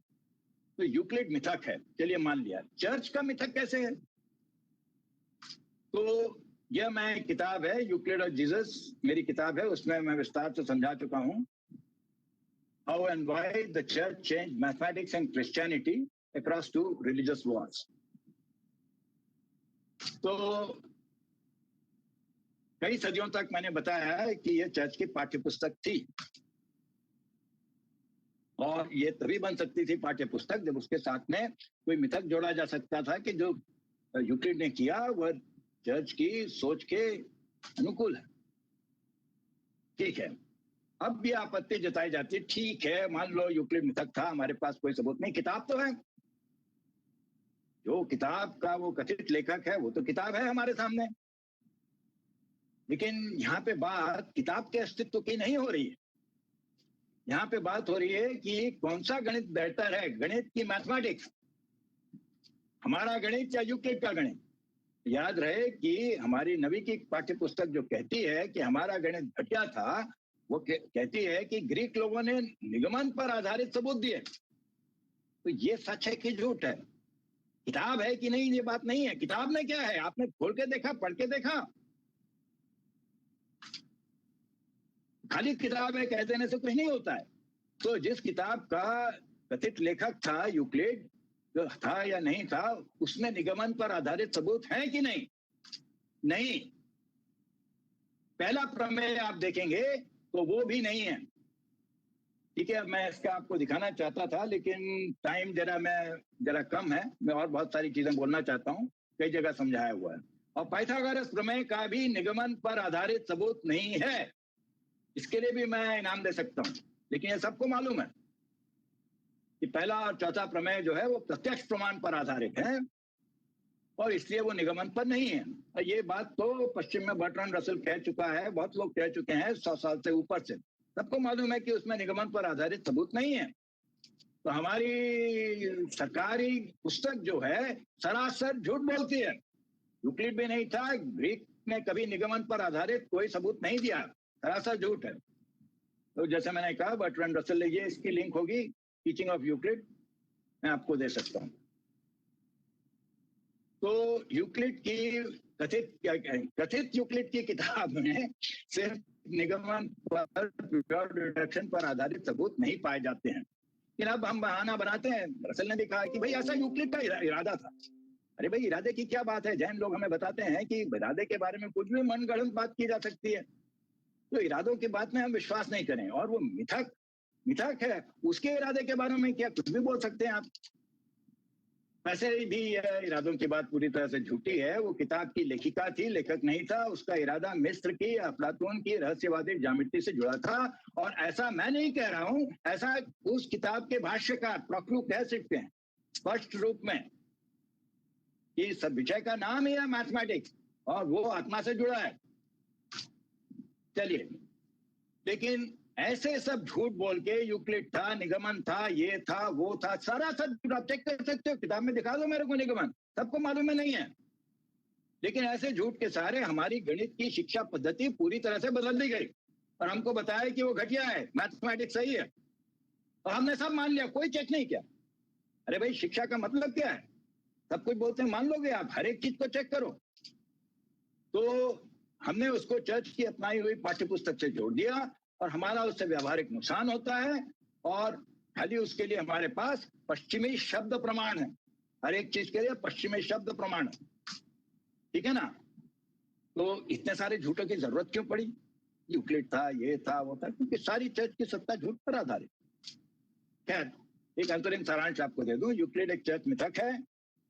तो यूक्लिड मिथक है, चलिए मान लिया। चर्च का मिथक कैसे है? तो यह मैं किताब है, यूक्लिड और जीसस, मेरी किताब है, उसमें मैं विस्तार से समझा चुका हूं, how and why the church change mathematics and Christianity across 2 religious Wars. तो कई सदियों तक मैंने बताया है कि यह चर्च की पाठ्यपुस्तक थी, और ये तभी बन सकती थी पाठ्यपुस्तक जब उसके साथ में कोई मिथक जोड़ा जा सकता था कि जो यूक्लिड ने किया वह चर्च की सोच के अनुकूल है। ठीक है, अब भी आपत्ति जताई जाती है, ठीक है मान लो यूक्लिड मिथक था, हमारे पास कोई सबूत नहीं, किताब तो है, जो किताब का वो कथित लेखक है वो तो किताब है हमारे सामने। लेकिन यहाँ पे बात किताब के अस्तित्व की नहीं हो रही है, यहाँ पे बात हो रही है कि कौन सा गणित बेहतर है, गणित की मैथमेटिक्स, हमारा गणित या यूक्लिड का गणित। याद रहे कि हमारी नवी की पाठ्यपुस्तक जो कहती है कि हमारा गणित घटिया था, वो कहती है कि ग्रीक लोगों ने निगमन पर आधारित सबूत दिए। तो ये सच है कि झूठ है? किताब है कि नहीं, ये बात नहीं है। किताब में क्या है, आपने खोल के देखा, पढ़ के देखा? खाली किताब है कह देने से कुछ नहीं होता है। तो जिस किताब का कथित लेखक था यूक्लिड, जो था या नहीं था, उसमें निगमन पर आधारित सबूत है कि नहीं? नहीं। पहला प्रमेय आप देखेंगे तो वो भी नहीं है। ठीक है, मैं इसका आपको दिखाना चाहता था, लेकिन टाइम जरा कम है, मैं और बहुत सारी चीजें बोलना चाहता हूँ, कई जगह समझाया हुआ है। और पाइथागोरस प्रमेय का भी निगमन पर आधारित सबूत नहीं है, इसके लिए भी मैं इनाम दे सकता हूँ। लेकिन ये सबको मालूम है कि पहला और चौथा प्रमेय जो है वो प्रत्यक्ष प्रमाण पर आधारित है, और इसलिए वो निगमन पर नहीं है। और ये बात तो पश्चिम में बर्ट्रांड रसल कह चुका है, बहुत लोग कह चुके हैं 100 साल से ऊपर से। सबको मालूम है कि उसमें निगमन पर आधारित सबूत नहीं है। तो हमारी सरकारी पुस्तक जो है सरासर झूठ बोलती है। यूक्लिड भी नहीं था, ग्रीक ने कभी निगमन पर आधारित कोई सबूत नहीं दिया, सरासर झूठ है। तो जैसे मैंने कहा बर्ट्रांड रसल, ये इसकी लिंक होगी टीचिंग ऑफ यूक्लिड, मैं आपको दे सकता हूँ। तो यूक्लिड की कथित यूक्लिड की किताब में सिर्फ निगमन पर प्योर डिडक्शन पर आधारित सबूत नहीं पाए जाते हैं। लेकिन अब हम बहाना बनाते हैं। रसल ने भी कहा कि भाई ऐसा यूक्लिड का इरादा था। अरे भाई इरादे की क्या बात है, जैन लोग हमें बताते हैं कि इरादे के बारे में कुछ भी मनगढ़ंत बात की जा सकती है। तो इरादों की बात में हम विश्वास नहीं करें। और वो मिथक है, उसके इरादे के बारे में क्या कुछ भी बोल सकते हैं आप। वैसे भी यह इरादों की बात पूरी तरह से झूठी है। वो किताब की लेखिका थी, लेखक नहीं था। उसका इरादा मिस्र की अफलातून की रहस्यवादी ज्यामिति से जुड़ा था। और ऐसा मैं नहीं कह रहा हूं, ऐसा उस किताब के भाष्यकार प्रोक्लू कह सकते हैं स्पष्ट रूप में कि सब विषय का नाम ही है मैथमेटिक्स और वो आत्मा से जुड़ा है। चलिए, लेकिन ऐसे सब झूठ बोल के यूक्लिड था, निगमन था, ये था, वो था, सारा सब आप चेक कर सकते हो, किताब में दिखा दो मेरे को निगमन, सबको मालूम है नहीं है। लेकिन ऐसे झूठ के सहारे हमारी गणित की शिक्षा पद्धति पूरी तरह से बदल दी गई और हमको बताया कि वो घटिया है, मैथमेटिक्स सही है, और हमने सब मान लिया, कोई चेक नहीं किया। अरे भाई शिक्षा का मतलब क्या है? सब कुछ बोलते हैं मान लोगे आप, हर एक चीज को चेक करो। तो हमने उसको चर्च की अपनाई हुई पाठ्य पुस्तक से जोड़ दिया और हमारा उससे व्यावहारिक नुकसान होता है। और खाली उसके लिए हमारे पास पश्चिमी शब्द प्रमाण है, हर एक चीज के लिए पश्चिमी शब्द प्रमाण है, ठीक है ना। तो इतने सारे झूठों की जरूरत क्यों पड़ी? यूक्लिड था, ये था, वो था, क्योंकि सारी चर्च की सत्ता झूठ पर आधारित। खैर, एक अंतरिम सारांश आपको दे दूं, यूक्लिड एक चर्च मिथक है।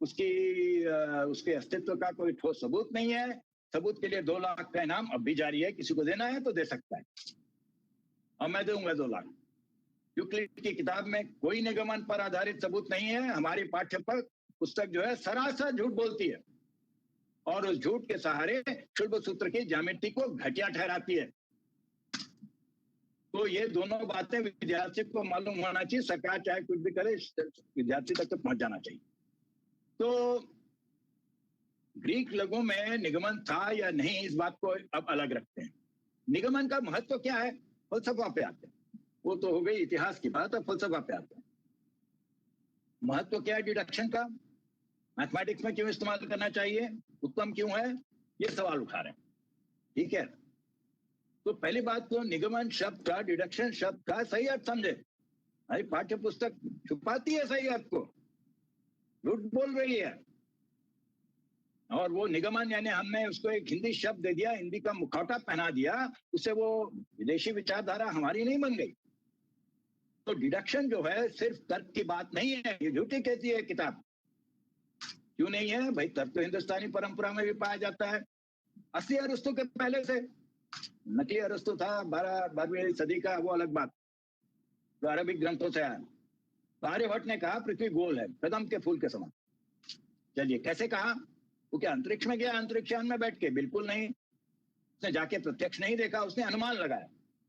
उसके अस्तित्व का कोई ठोस सबूत नहीं है। सबूत के लिए 2 लाख का इनाम अब भी जारी है, किसी को देना है तो दे सकता है, और मैं दूंगा 2 लाख। यूक्लिड की किताब में कोई निगमन पर आधारित सबूत नहीं है। हमारी पाठ्य पुस्तक जो है सरासर झूठ बोलती है और उस झूठ के सहारे शुल्ब सूत्र की ज्यामिति को घटिया ठहराती है। तो ये दोनों बातें विद्यार्थी को मालूम होना चाहिए। सरकार चाहे कुछ भी करे, विद्यार्थी तक तो पहुंच जाना चाहिए। तो ग्रीक लोगों में निगमन था या नहीं, इस बात को अब अलग रखते हैं। निगमन का महत्व क्या है, फलसफा पे आते हैं। वो तो हो गई इतिहास की बात, और फलसफा पे आते हैं। महत्व क्या है डिडक्शन का, मैथमेटिक्स में क्यों इस्तेमाल करना चाहिए, उत्तम क्यों है, ये सवाल उठा रहे हैं, ठीक है। तो पहली बात तो निगमन शब्द का, डिडक्शन शब्द का सही अर्थ समझे। हमारी पाठ्य पुस्तक छुपाती है सही अर्थ को, झूठ बोल रही है। और वो निगमन यानी हमने उसको एक हिंदी शब्द दे दिया, हिंदी का मुखौटा पहना दिया, उससे वो विदेशी विचारधारा हमारी नहीं बन गई। तो डिडक्शन जो है सिर्फ तर्क की बात नहीं है, ये झूठी कहती है किताब। क्यों नहीं है भाई? तर्क तो हिंदुस्तानी परंपरा में भी पाया जाता है, असली अरस्तु के पहले से। नकली अरस्तु था 12वीं सदी का, वो अलग बात, जो अरबिक ग्रंथों से आया। तो आर्यभट्ट ने कहा पृथ्वी गोल है, कदम के फूल के समान। चलिए, कैसे कहा? वो क्या अंतरिक्ष में गया अंतरिक्षयान में बैठ के? बिल्कुल नहीं। उसने जाके प्रत्यक्ष नहीं देखा, उसने अनुमान लगाया।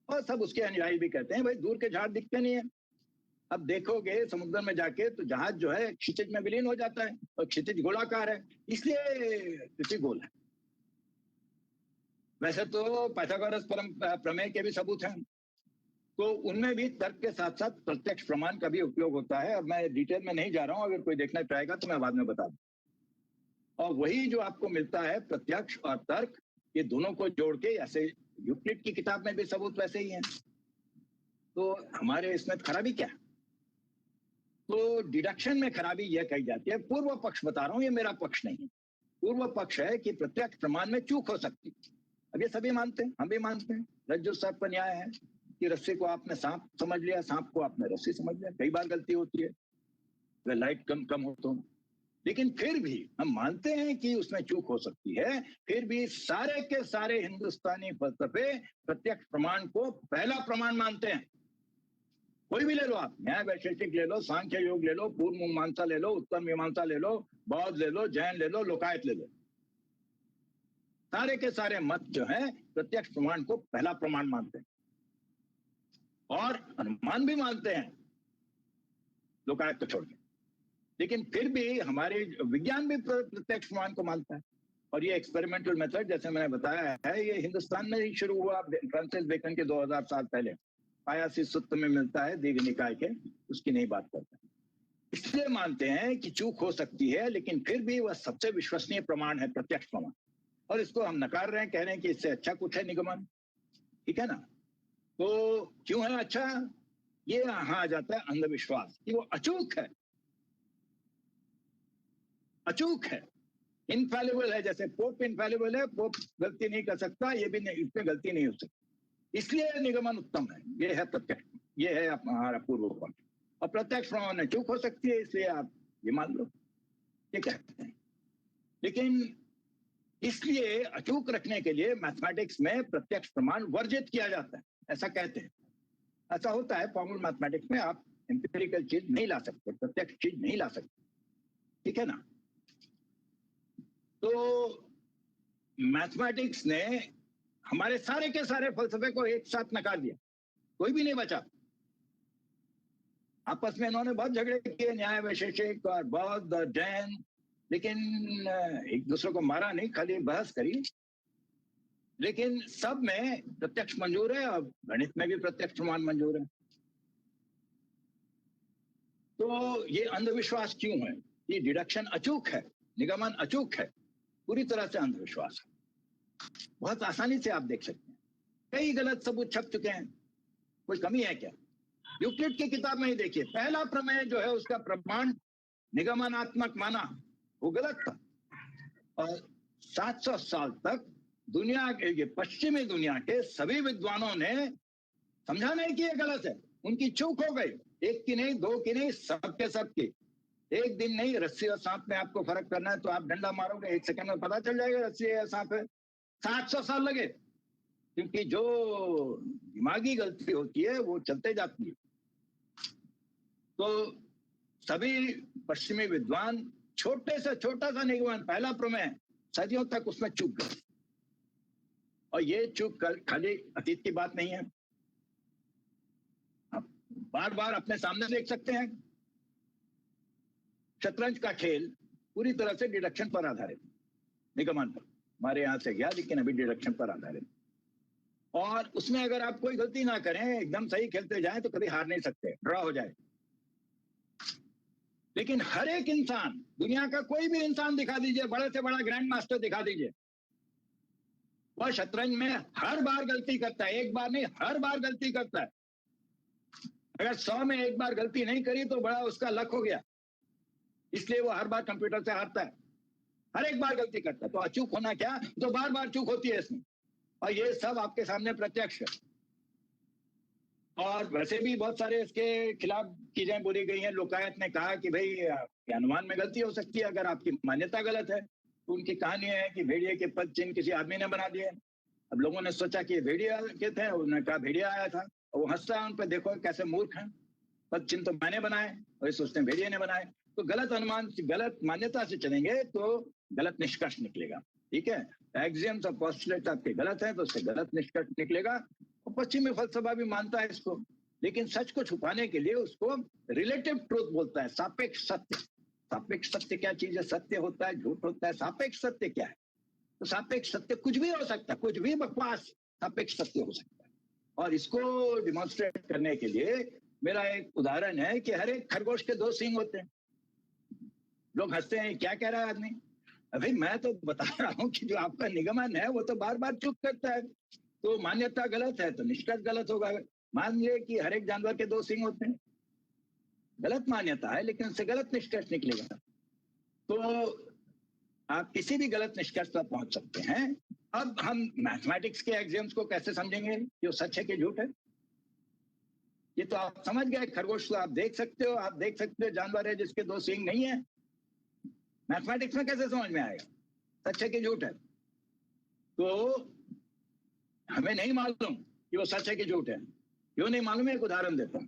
और सब उसके अनुयायी भी कहते हैं भाई दूर के झाड़ दिखते नहीं है। अब देखोगे समुद्र में जाके तो जहाज जो है क्षितिज में विलीन हो जाता है, और क्षितिज गोलाकार है, इसलिए पृथ्वी गोल है। वैसे तो पाइथागोरस प्रमेय के भी सबूत हैं, तो उनमें भी तर्क के साथ साथ प्रत्यक्ष प्रमाण का भी उपयोग होता है। और मैं डिटेल में नहीं जा रहा हूं, अगर कोई देखना चाहेगा तो मैं बाद में बता दूं। और वही जो आपको मिलता है प्रत्यक्ष और तर्क, ये दोनों को जोड़ के, ऐसे यूक्लिड की किताब में भी सबूत वैसे ही हैं। तो हमारे इसमें खराबी क्या है? तो डिडक्शन में खराबी यह कही जाती है, पूर्व पक्ष बता रहा हूं, ये मेरा पक्ष नहीं है। पूर्व पक्ष है कि प्रत्यक्ष प्रमाण में चूक हो सकती है। अब ये सभी मानते हैं, हम भी मानते हैं, रज्जु सर्प का न्याय है कि रस्सी को आपने सांप समझ लिया, सांप को आपने रस्सी समझ लिया। कई बार गलती होती है, अगर लाइट कम हो तो। लेकिन फिर भी हम मानते हैं कि उसमें चूक हो सकती है। फिर भी सारे के सारे हिंदुस्तानी फलसफे प्रत्यक्ष प्रमाण को पहला प्रमाण मानते हैं। कोई भी ले लो आप, न्याय वैशेषिक ले लो, सांख्य योग ले लो, पूर्व मीमांसा ले लो, उत्तर मीमांसा ले लो, बौद्ध ले लो, जैन ले लो, लोकायत ले लो, सारे के सारे मत जो हैं प्रत्यक्ष प्रमाण को पहला प्रमाण मानते हैं और अनुमान भी मानते हैं, लोकायत को छोड़ के। लेकिन फिर भी हमारे विज्ञान भी प्रत्यक्ष प्रमाण को मानता है। और ये एक्सपेरिमेंटल मेथड जैसे मैंने बताया है, ये हिंदुस्तान में ही शुरू हुआ फ्रांसिस बेकन के 2000 साल पहले, पायासी सूत्र में मिलता है, दीर्घ निकाय के, उसकी नहीं बात करते। इसलिए मानते हैं कि चूक हो सकती है, लेकिन फिर भी वह सबसे विश्वसनीय प्रमाण है, प्रत्यक्ष प्रमाण। और इसको हम नकार रहे हैं, कह रहे हैं कि इससे अच्छा कुछ है निगमन, ठीक है ना। तो क्यों है अच्छा? ये यहां आ जाता है अंधविश्वास कि वो अचूक है, अचूक है, इनफैलिबल है। जैसे पोप इनफैलिबल है, पोप गलती नहीं कर सकता, ये भी नहीं, इसमें गलती नहीं हो सकती, इसलिए निगमन उत्तम है। ये है प्रत्यक्ष, ये है हमारा पूर्व पक्ष। और प्रत्यक्ष प्रमाण में चूक हो सकती है, इसलिए आप ये मान लो, ये कहते हैं। लेकिन इसलिए अचूक रखने के लिए मैथमेटिक्स में प्रत्यक्ष प्रमाण वर्जित किया जाता है, ऐसा कहते हैं। ऐसा होता है फॉर्मल मैथमेटिक्स में, आप एम्पिरिकल चीज नहीं ला सकते, प्रत्यक्ष चीज नहीं ला सकते, ठीक है ना। तो मैथमेटिक्स ने हमारे सारे के सारे फलसफे को एक साथ नकार दिया, कोई भी नहीं बचा। आपस में इन्होंने बहुत झगड़े किए, न्याय वैशेषिक और बौद्ध और जैन, लेकिन एक दूसरे को मारा नहीं, खाली बहस करी। लेकिन सब में प्रत्यक्ष मंजूर है और गणित में भी प्रत्यक्ष प्रमाण मंजूर है। तो ये अंधविश्वास क्यों है? ये डिडक्शन अचूक है, निगमन अचूक है, पूरी तरह से अंधविश्वास है। बहुत आसानी से आप देख सकते हैं, कई गलत सबूत छप चुके हैं, कोई कमी है क्या? यूक्लिड की किताब में ही देखिए, पहला प्रमेय जो है उसका प्रमाण निगमनात्मक माना, वो गलत था। और 700 साल तक दुनिया के, पश्चिमी दुनिया के सभी विद्वानों ने समझा नहीं कि ये गलत है, उनकी चूक हो गई, एक की नहीं, दो की नहीं, सबके सबकी। एक दिन नहीं, रस्सी और सांप में आपको फर्क करना है तो आप डंडा मारोगे, 1 सेकंड में पता चल जाएगा रस्सी है या सांप है। 700 साल लगे, क्योंकि जो दिमागी गलती होती है वो चलते जाती है। तो सभी पश्चिमी विद्वान छोटे से छोटा सा निगमन, पहला प्रमेय, सदियों तक उसमें चूक गए। और ये चूक खाली अतीत की बात नहीं है, आप बार बार अपने सामने देख सकते हैं। शतरंज का खेल पूरी तरह से डिडक्शन पर आधारित, निगमन पर, हमारे यहां से गया लेकिन अभी डिडक्शन पर आधारित। और उसमें अगर आप कोई गलती ना करें, एकदम सही खेलते जाएं तो कभी हार नहीं सकते, ड्रॉ हो जाए। लेकिन हर एक इंसान, दुनिया का कोई भी इंसान दिखा दीजिए, बड़े से बड़ा ग्रैंड मास्टर दिखा दीजिए, वह शतरंज में हर बार गलती करता है, एक बार नहीं, हर बार गलती करता है। अगर 100 में एक बार गलती नहीं करी तो बड़ा उसका लक हो गया, इसलिए वो हर बार कंप्यूटर से हारता है, हर एक बार गलती करता है। तो अचूक होना क्या, तो बार बार चूक होती है इसमें, और ये सब आपके सामने प्रत्यक्ष है। और वैसे भी बहुत सारे इसके खिलाफ चीजें बोली गई हैं। लोकायत ने कहा कि भाई अनुमान में गलती हो सकती है अगर आपकी मान्यता गलत है। तो उनकी कहानी है कि भेड़िए के पद चिन्ह किसी आदमी ने बना दिए। अब लोगों ने सोचा कि भेड़िया के थे, उन्होंने कहा भेड़िया आया था, और वो हंसता है उन पर, देखो कैसे मूर्ख हैं, पद चिन्ह तो मैंने बनाए, और ये सोचते हैं भेड़िए ने बनाए। तो गलत अनुमान, गलत मान्यता से चलेंगे तो गलत निष्कर्ष निकलेगा, ठीक है। एक्सियम्स और पोस्टुलेट आपके गलत है तो उससे गलत निष्कर्ष निकलेगा। और पश्चिमी फलसफा भी मानता है इसको, लेकिन सच को छुपाने के लिए उसको रिलेटिव ट्रूथ बोलता है, सापेक्ष सत्य। सापेक्ष सत्य क्या चीज है? सत्य होता है, झूठ होता है, सापेक्ष सत्य क्या है? तो सापेक्ष सत्य कुछ भी हो सकता है, कुछ भी बकवास सापेक्ष सत्य हो सकता है। और इसको डिमॉन्स्ट्रेट करने के लिए मेरा एक उदाहरण है कि हर एक खरगोश के 2 सींग होते हैं। लोग हंसते हैं, क्या कह रहा है आदमी? अभी मैं तो बता रहा हूं कि जो आपका निगमन है वो तो बार बार चूक करता है, तो मान्यता गलत है तो निष्कर्ष गलत होगा। मान लीजिए कि हर एक जानवर के 2 सींग होते हैं, गलत मान्यता है लेकिन उससे गलत निष्कर्ष निकलेगा। तो आप किसी भी गलत निष्कर्ष पर पहुंच सकते हैं। अब हम मैथमेटिक्स के एक्सियम्स को कैसे समझेंगे कि वो सच है कि झूठ है? ये तो आप समझ गए, खरगोश को आप देख सकते हो, आप देख सकते हो जानवर है जिसके 2 सींग नहीं है। मैथमेटिक्स में कैसे समझ में आएगा सच है कि झूठ है? तो हमें नहीं मालूम कि वो सच है कि झूठ है। क्यों नहीं मालूम है? एक उदाहरण देता हूं।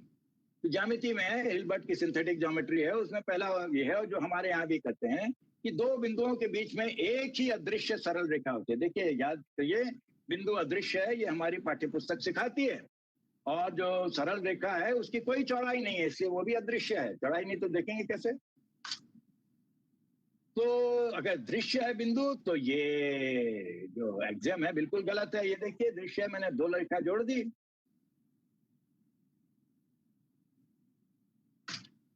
तो ज्यामिति में हिल्बर्ट की सिंथेटिक ज्योमेट्री है, उसमें पहला ये है, और जो हमारे यहाँ भी करते हैं कि दो बिंदुओं के बीच में एक ही अदृश्य सरल रेखा होती है। देखिए याद करिए, बिंदु अदृश्य है, ये हमारी पाठ्यपुस्तक सिखाती है, और जो सरल रेखा है उसकी कोई चौड़ाई नहीं है, इसलिए वो भी अदृश्य है। चौड़ाई नहीं तो देखेंगे कैसे? तो अगर दृश्य है बिंदु, तो ये जो एक्सियम है बिल्कुल गलत है। ये देखिए दृश्य है, मैंने दो रेखा जोड़ दी,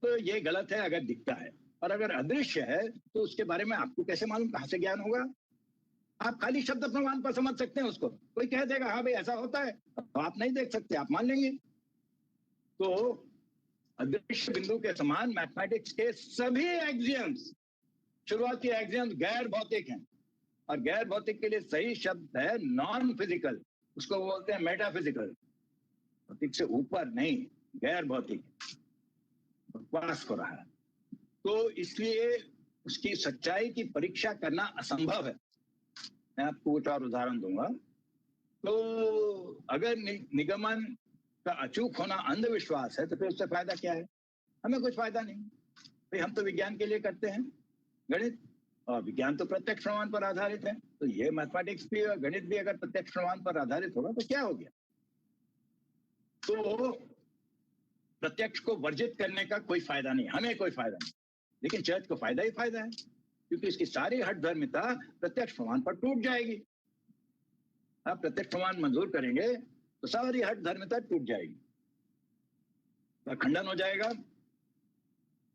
तो ये गलत है अगर दिखता है। और अगर अदृश्य है तो उसके बारे में आपको कैसे मालूम, कहां से ज्ञान होगा? आप खाली शब्द प्रमाण पर समझ सकते हैं उसको। कोई कह देगा हाँ भाई ऐसा होता है, तो आप नहीं देख सकते, आप मान लेंगे। तो अदृश्य बिंदु के समान मैथमेटिक्स के सभी एक्सियम्स, शुरुआती एक्सियम्स गैर भौतिक हैं, और गैर भौतिक के लिए सही शब्द है नॉन फिजिकल, उसको बोलते हैं मेटाफिजिकल। भौतिक से ऊपर नहीं, गैर भौतिक। बकवास हो रहा है, तो इसलिए उसकी सच्चाई की परीक्षा करना असंभव है। मैं आपको कुछ और उदाहरण दूंगा। तो अगर निगमन का अचूक होना अंधविश्वास है, तो फिर उससे फायदा क्या है? हमें कुछ फायदा नहीं भाई, हम तो विज्ञान के लिए करते हैं गणित, और विज्ञान तो प्रत्यक्ष प्रमाण पर आधारित है। तो ये मैथमेटिक्स भी और गणित भी अगर प्रत्यक्ष प्रमाण पर आधारित होगा तो क्या हो गया? तो प्रत्यक्ष को वर्जित करने का कोई फायदा नहीं, हमें कोई फायदा नहीं, लेकिन चर्च को फायदा ही फायदा है, क्योंकि इसकी सारी हठ धर्मिता प्रत्यक्ष प्रमाण पर टूट जाएगी। आप प्रत्यक्ष प्रमाण मंजूर करेंगे तो सारी हठ धर्मिता टूट जाएगी, खंडन हो जाएगा।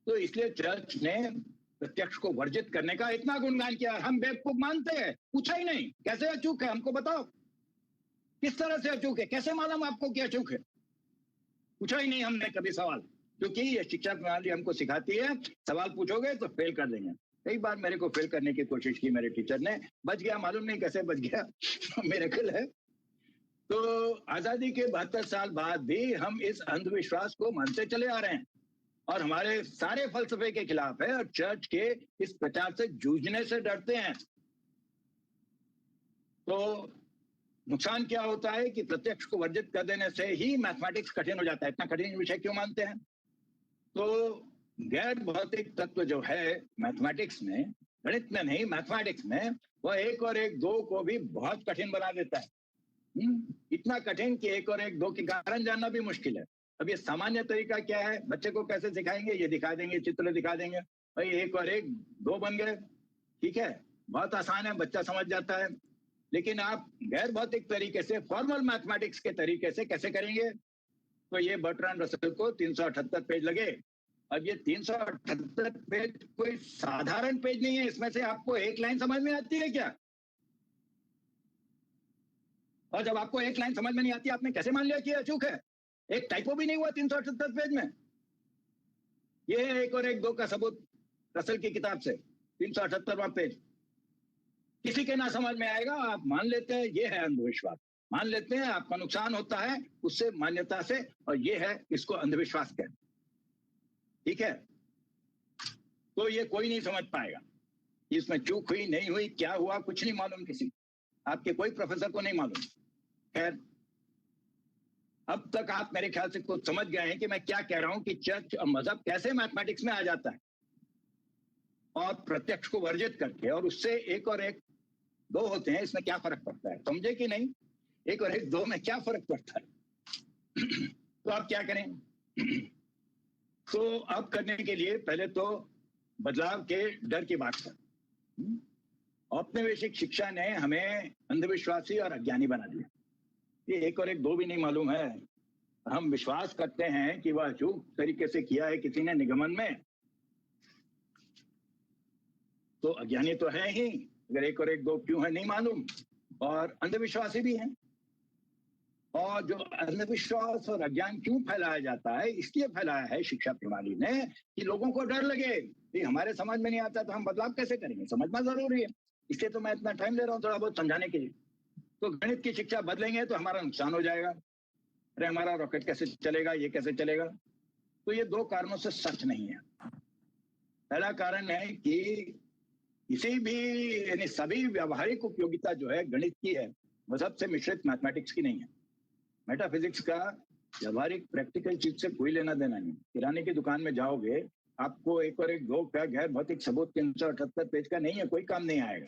तो इसलिए चर्च ने प्रत्यक्ष को वर्जित करने का इतना गुणगान किया। हम बेवकूफ मानते हैं, पूछा ही नहीं कैसे अचूक है, हमको बताओ किस तरह से अचूक है, कैसे मालूम आपको कि अचूक है? पूछा ही नहीं हमने कभी सवाल, क्योंकि ये शिक्षा प्रणाली हमको सिखाती है सवाल पूछोगे तो फेल कर देंगे। कई बार मेरे को फेल करने की कोशिश की मेरे टीचर ने, बच गया, मालूम नहीं कैसे बच गया, मिरेकल है। तो आजादी के 72 साल बाद भी हम इस अंधविश्वास को मानते चले आ रहे हैं, और हमारे सारे फलसफे के खिलाफ है, और चर्च के इस प्रचार से जूझने से डरते हैं। तो नुकसान क्या होता है कि प्रत्यक्ष को वर्जित कर देने से ही मैथमेटिक्स कठिन हो जाता है। इतना कठिन विषय क्यों मानते हैं? तो गैर भौतिक तत्व जो है मैथमेटिक्स में, गणित में नहीं, मैथमेटिक्स में, वह एक और एक दो को भी बहुत कठिन बना देता है। इतना कठिन कि एक और एक दो के कारण जानना भी मुश्किल है। अब ये सामान्य तरीका क्या है, बच्चे को कैसे सिखाएंगे? ये दिखा देंगे, चित्र दिखा देंगे, भाई एक और एक दो बन गए, ठीक है, बहुत आसान है, बच्चा समझ जाता है। लेकिन आप गैर भौतिक तरीके से, फॉर्मल मैथमेटिक्स के तरीके से कैसे करेंगे? तो ये बर्ट्रांड रसेल को 378 पेज लगे। अब ये 378 पेज कोई साधारण पेज नहीं है, इसमें से आपको एक लाइन समझ में आती है क्या? और जब आपको एक लाइन समझ में नहीं आती, आपने कैसे मान लिया कि अचूक है? एक टाइपो भी नहीं हुआ 378 पेज में। ये है एक और एक दो का सबूत रसेल की किताब से, 378वां पेज। किसी के ना समझ में आएगा, आप मान लेते हैं, ये है अंधविश्वास। मान लेते हैं, आपका नुकसान होता है उससे, मान्यता से, और ये है, इसको अंधविश्वास कहते हैं, ठीक है? तो ये कोई नहीं समझ पाएगा इसमें चूक हुई नहीं हुई, क्या हुआ, कुछ नहीं मालूम किसी, आपके कोई प्रोफेसर को नहीं मालूम। खैर, अब तक आप मेरे ख्याल से कुछ समझ गए हैं कि मैं क्या कह रहा हूं, कि चर्च और मजहब कैसे मैथमेटिक्स में आ जाता है, और प्रत्यक्ष को वर्जित करके, और उससे एक और एक दो होते हैं, इसमें क्या फर्क पड़ता है? समझे कि नहीं? एक और एक दो में क्या फर्क पड़ता है? तो आप क्या करें? तो अब करने के लिए पहले तो बदलाव के डर की बात कर। औपनिवेशिक शिक्षा ने हमें अंधविश्वासी और अज्ञानी बना दिया। ये एक और एक दो भी नहीं मालूम है, हम विश्वास करते हैं कि वह अचूक तरीके से किया है किसी ने निगमन में, तो अज्ञानी तो है ही, अगर एक और एक दो क्यों है नहीं मालूम, और अंधविश्वासी भी हैं। और जो अंधविश्वास और अज्ञान क्यों फैलाया जाता है, इसलिए फैलाया है शिक्षा प्रणाली ने कि लोगों को डर लगे कि हमारे समझ में नहीं आता तो हम बदलाव कैसे करेंगे, समझना जरूरी है। इसलिए तो मैं इतना टाइम ले रहा हूँ थोड़ा बहुत समझाने के लिए। तो गणित की शिक्षा बदलेंगे तो हमारा नुकसान हो जाएगा, अरे हमारा रॉकेट कैसे चलेगा, ये कैसे चलेगा? तो ये दो कारणों से सच नहीं है। पहला कारण है कि किसी भी, यानी सभी व्यावहारिक उपयोगिता जो है गणित की है, मजहब से मिश्रित मैथमेटिक्स की नहीं है। मेटाफिजिक्स का व्यवहारिक प्रैक्टिकल चीज से कोई लेना देना नहीं। किराने की दुकान में जाओगे, आपको एक और एक दो का गैर भौतिक सबूत 378 पेज का नहीं है, कोई काम नहीं आएगा।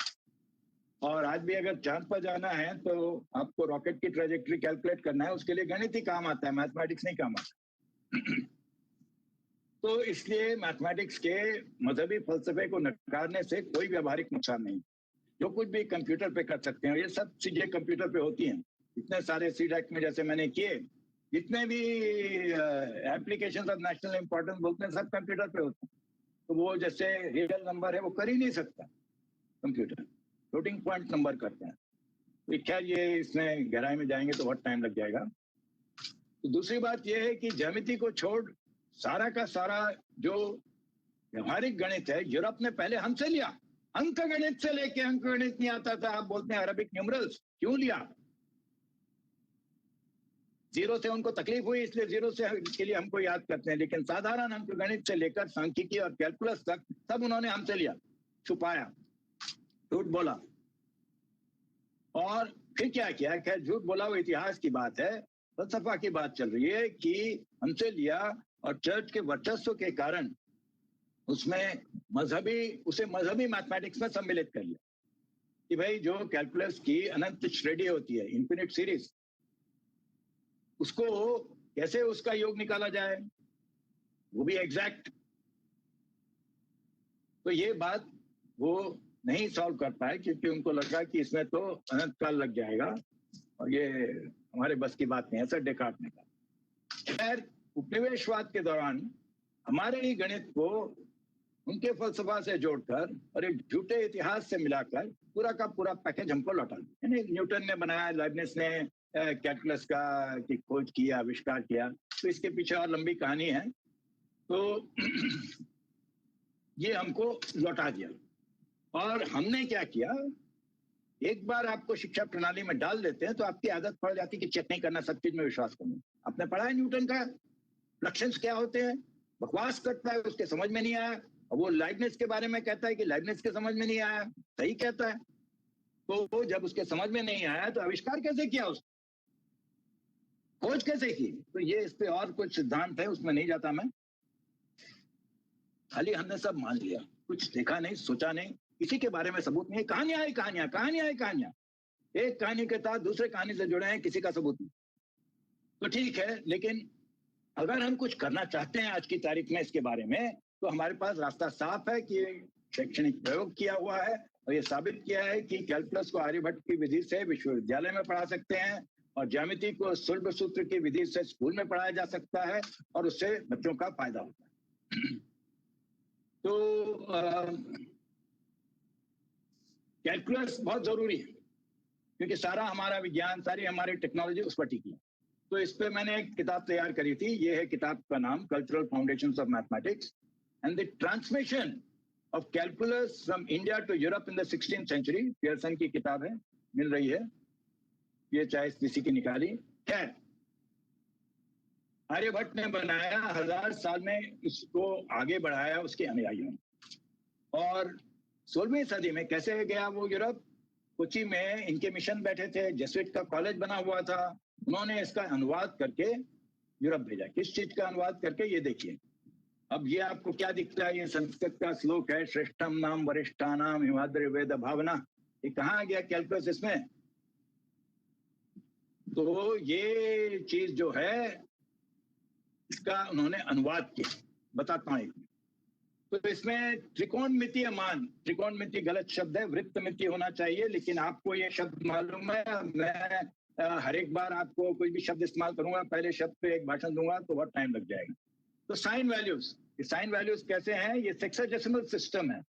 और आज भी अगर चांद पर जाना है तो आपको रॉकेट की ट्रेजेक्ट्री कैलकुलेट करना है, उसके लिए गणित ही काम आता है, मैथमेटिक्स नहीं काम आता। तो इसलिए मैथमेटिक्स के मजहबी फलसफे को नकारने से कोई व्यवहारिक नुकसान नहीं। जो कुछ भी कंप्यूटर पे कर सकते हैं, ये सब चीजें कंप्यूटर पे होती हैं। इतने सारे सीडैक में जैसे मैंने किए, जितने भी एप्लीकेशन ऑफ नेशनल इंपॉर्टेंस बोलते हैं, सब कंप्यूटर पे होते हैं। तो वो जैसे रियल नंबर है वो कर ही नहीं सकता कंप्यूटर, फ्लोटिंग पॉइंट नंबर करते हैं। तो खैर ये इसमें गहराई में जाएंगे तो बहुत टाइम लग जाएगा। तो दूसरी बात ये है कि ज्यामिति को छोड़ सारा का सारा जो व्यवहारिक गणित है, यूरोप ने पहले हमसे लिया। अंक गणित से लेके अंक गणित नहीं आता था, आप बोलते हैं अरबिक न्यूमरल्स, क्यों लिया? जीरो से उनको तकलीफ हुई, इसलिए जीरो से के लिए हमको याद करते हैं, लेकिन साधारण अंक गणित से लेकर सांख्यिकी और कैलकुलस तक सब उन्होंने हमसे लिया, छुपाया, झूठ बोला। और फिर क्या किया? खैर झूठ बोला वो इतिहास की बात है, फलसफा की बात चल रही है कि हमसे लिया और चर्च के वर्चस्व के कारण उसमें उसे मजहबी मैथमेटिक्स में सम्मिलित कर लिया कि भाई जो कैलकुलस की अनंत श्रेणी होती है, इन्फिनिट सीरीज, उसको कैसे उसका योग निकाला जाए, वो भी एग्जैक्ट। तो ये बात वो नहीं सॉल्व कर पाए क्योंकि उनको लगा कि इसमें तो अनंत काल लग जाएगा और ये हमारे बस की बात नहीं है, ऐसा डेकार्ट ने कहा। खैर उपनिवेशवाद के दौरान हमारे ही गणित को उनके फलसफा से जोड़कर और एक झूठे इतिहास से मिलाकर पूरा का पूरा पैकेज हमको लौटा दिया। यानी न्यूटन ने बनाया, लाइबनिस ने कैलकुलस की खोज किया, आविष्कार किया, तो इसके पीछे और लंबी कहानी है। तो ये हमको लौटा दिया। और हमने क्या किया, एक बार आपको शिक्षा प्रणाली में डाल देते हैं तो आपकी आदत पड़ जाती है कि चेक नहीं करना, सब चीज में विश्वास करना। आपने पढ़ा है न्यूटन का लक्षण क्या होते हैं, बकवास करता है, उसके समझ में नहीं आया। और वो लाइबनिस के बारे में कहता है कि लाइबनिस के समझ में नहीं आया, सही कहता है। तो वो जब उसके समझ में नहीं आया तो आविष्कार कैसे किया, उसने खोज कैसे की? तो ये इस पे और कुछ सिद्धांत है, उसमें नहीं जाता मैं। खाली हमने सब मान लिया, कुछ देखा नहीं, सोचा नहीं, किसी के बारे में सबूत नहीं। कहानियां आई कहानियां, कहानियां आई कहानियां, एक कहानी के साथ दूसरे कहानी से जुड़े हैं, किसी का सबूत नहीं। तो ठीक है, लेकिन अगर हम कुछ करना चाहते हैं आज की तारीख में इसके बारे में, तो हमारे पास रास्ता साफ है कि शैक्षणिक प्रयोग किया हुआ है और ये साबित किया है कि कैलकुलस को आर्यभट्ट की विधि से विश्वविद्यालय में पढ़ा सकते हैं और ज्यामिति को सुलभ सूत्र की विधि से स्कूल में पढ़ाया जा सकता है और उससे बच्चों का फायदा होता है। तो कैलकुलस बहुत जरूरी है क्योंकि सारा हमारा विज्ञान, सारी हमारी टेक्नोलॉजी उस पर टिकी है। तो इस पे मैंने एक किताब तैयार करी थी, ये है किताब का नाम cultural foundations of mathematics and the transmission of calculus from India to Europe in the 16th century. Pearson की किताब है, मिल रही है, ये चाहे किसी की निकाली। खैर आर्यभट्ट ने बनाया, 1000 साल में इसको आगे बढ़ाया उसके अनुयायियों ने। और 16वीं सदी में कैसे गया वो यूरोप? कोची में इनके मिशन बैठे थे, जेसुइट का कॉलेज बना हुआ था, उन्होंने इसका अनुवाद करके यूरोप भेजा। किस चीज का अनुवाद करके, ये देखिए। अब ये आपको क्या दिखता है, ये संस्कृत का श्लोक है, श्रेष्ठम नाम वरिष्ठानाम हिमाद्रि वेद भावना। ये कहाँ गया कैलकुलस इसमें? तो ये चीज जो है इसका उन्होंने अनुवाद किया, बताता हूँ। तो इसमें त्रिकोणमितीय मान, त्रिकोणमिति गलत शब्द है, वृत्तमिति होना चाहिए, लेकिन आपको ये शब्द मालूम है। मैं हर एक बार आपको कोई भी शब्द इस्तेमाल करूंगा, पहले शब्द पे एक भाषण दूंगा तो बहुत टाइम लग जाएगा। तो साइन वैल्यूज, ये साइन वैल्यूज कैसे हैं? ये सेक्साडेसिमल सिस्टम है।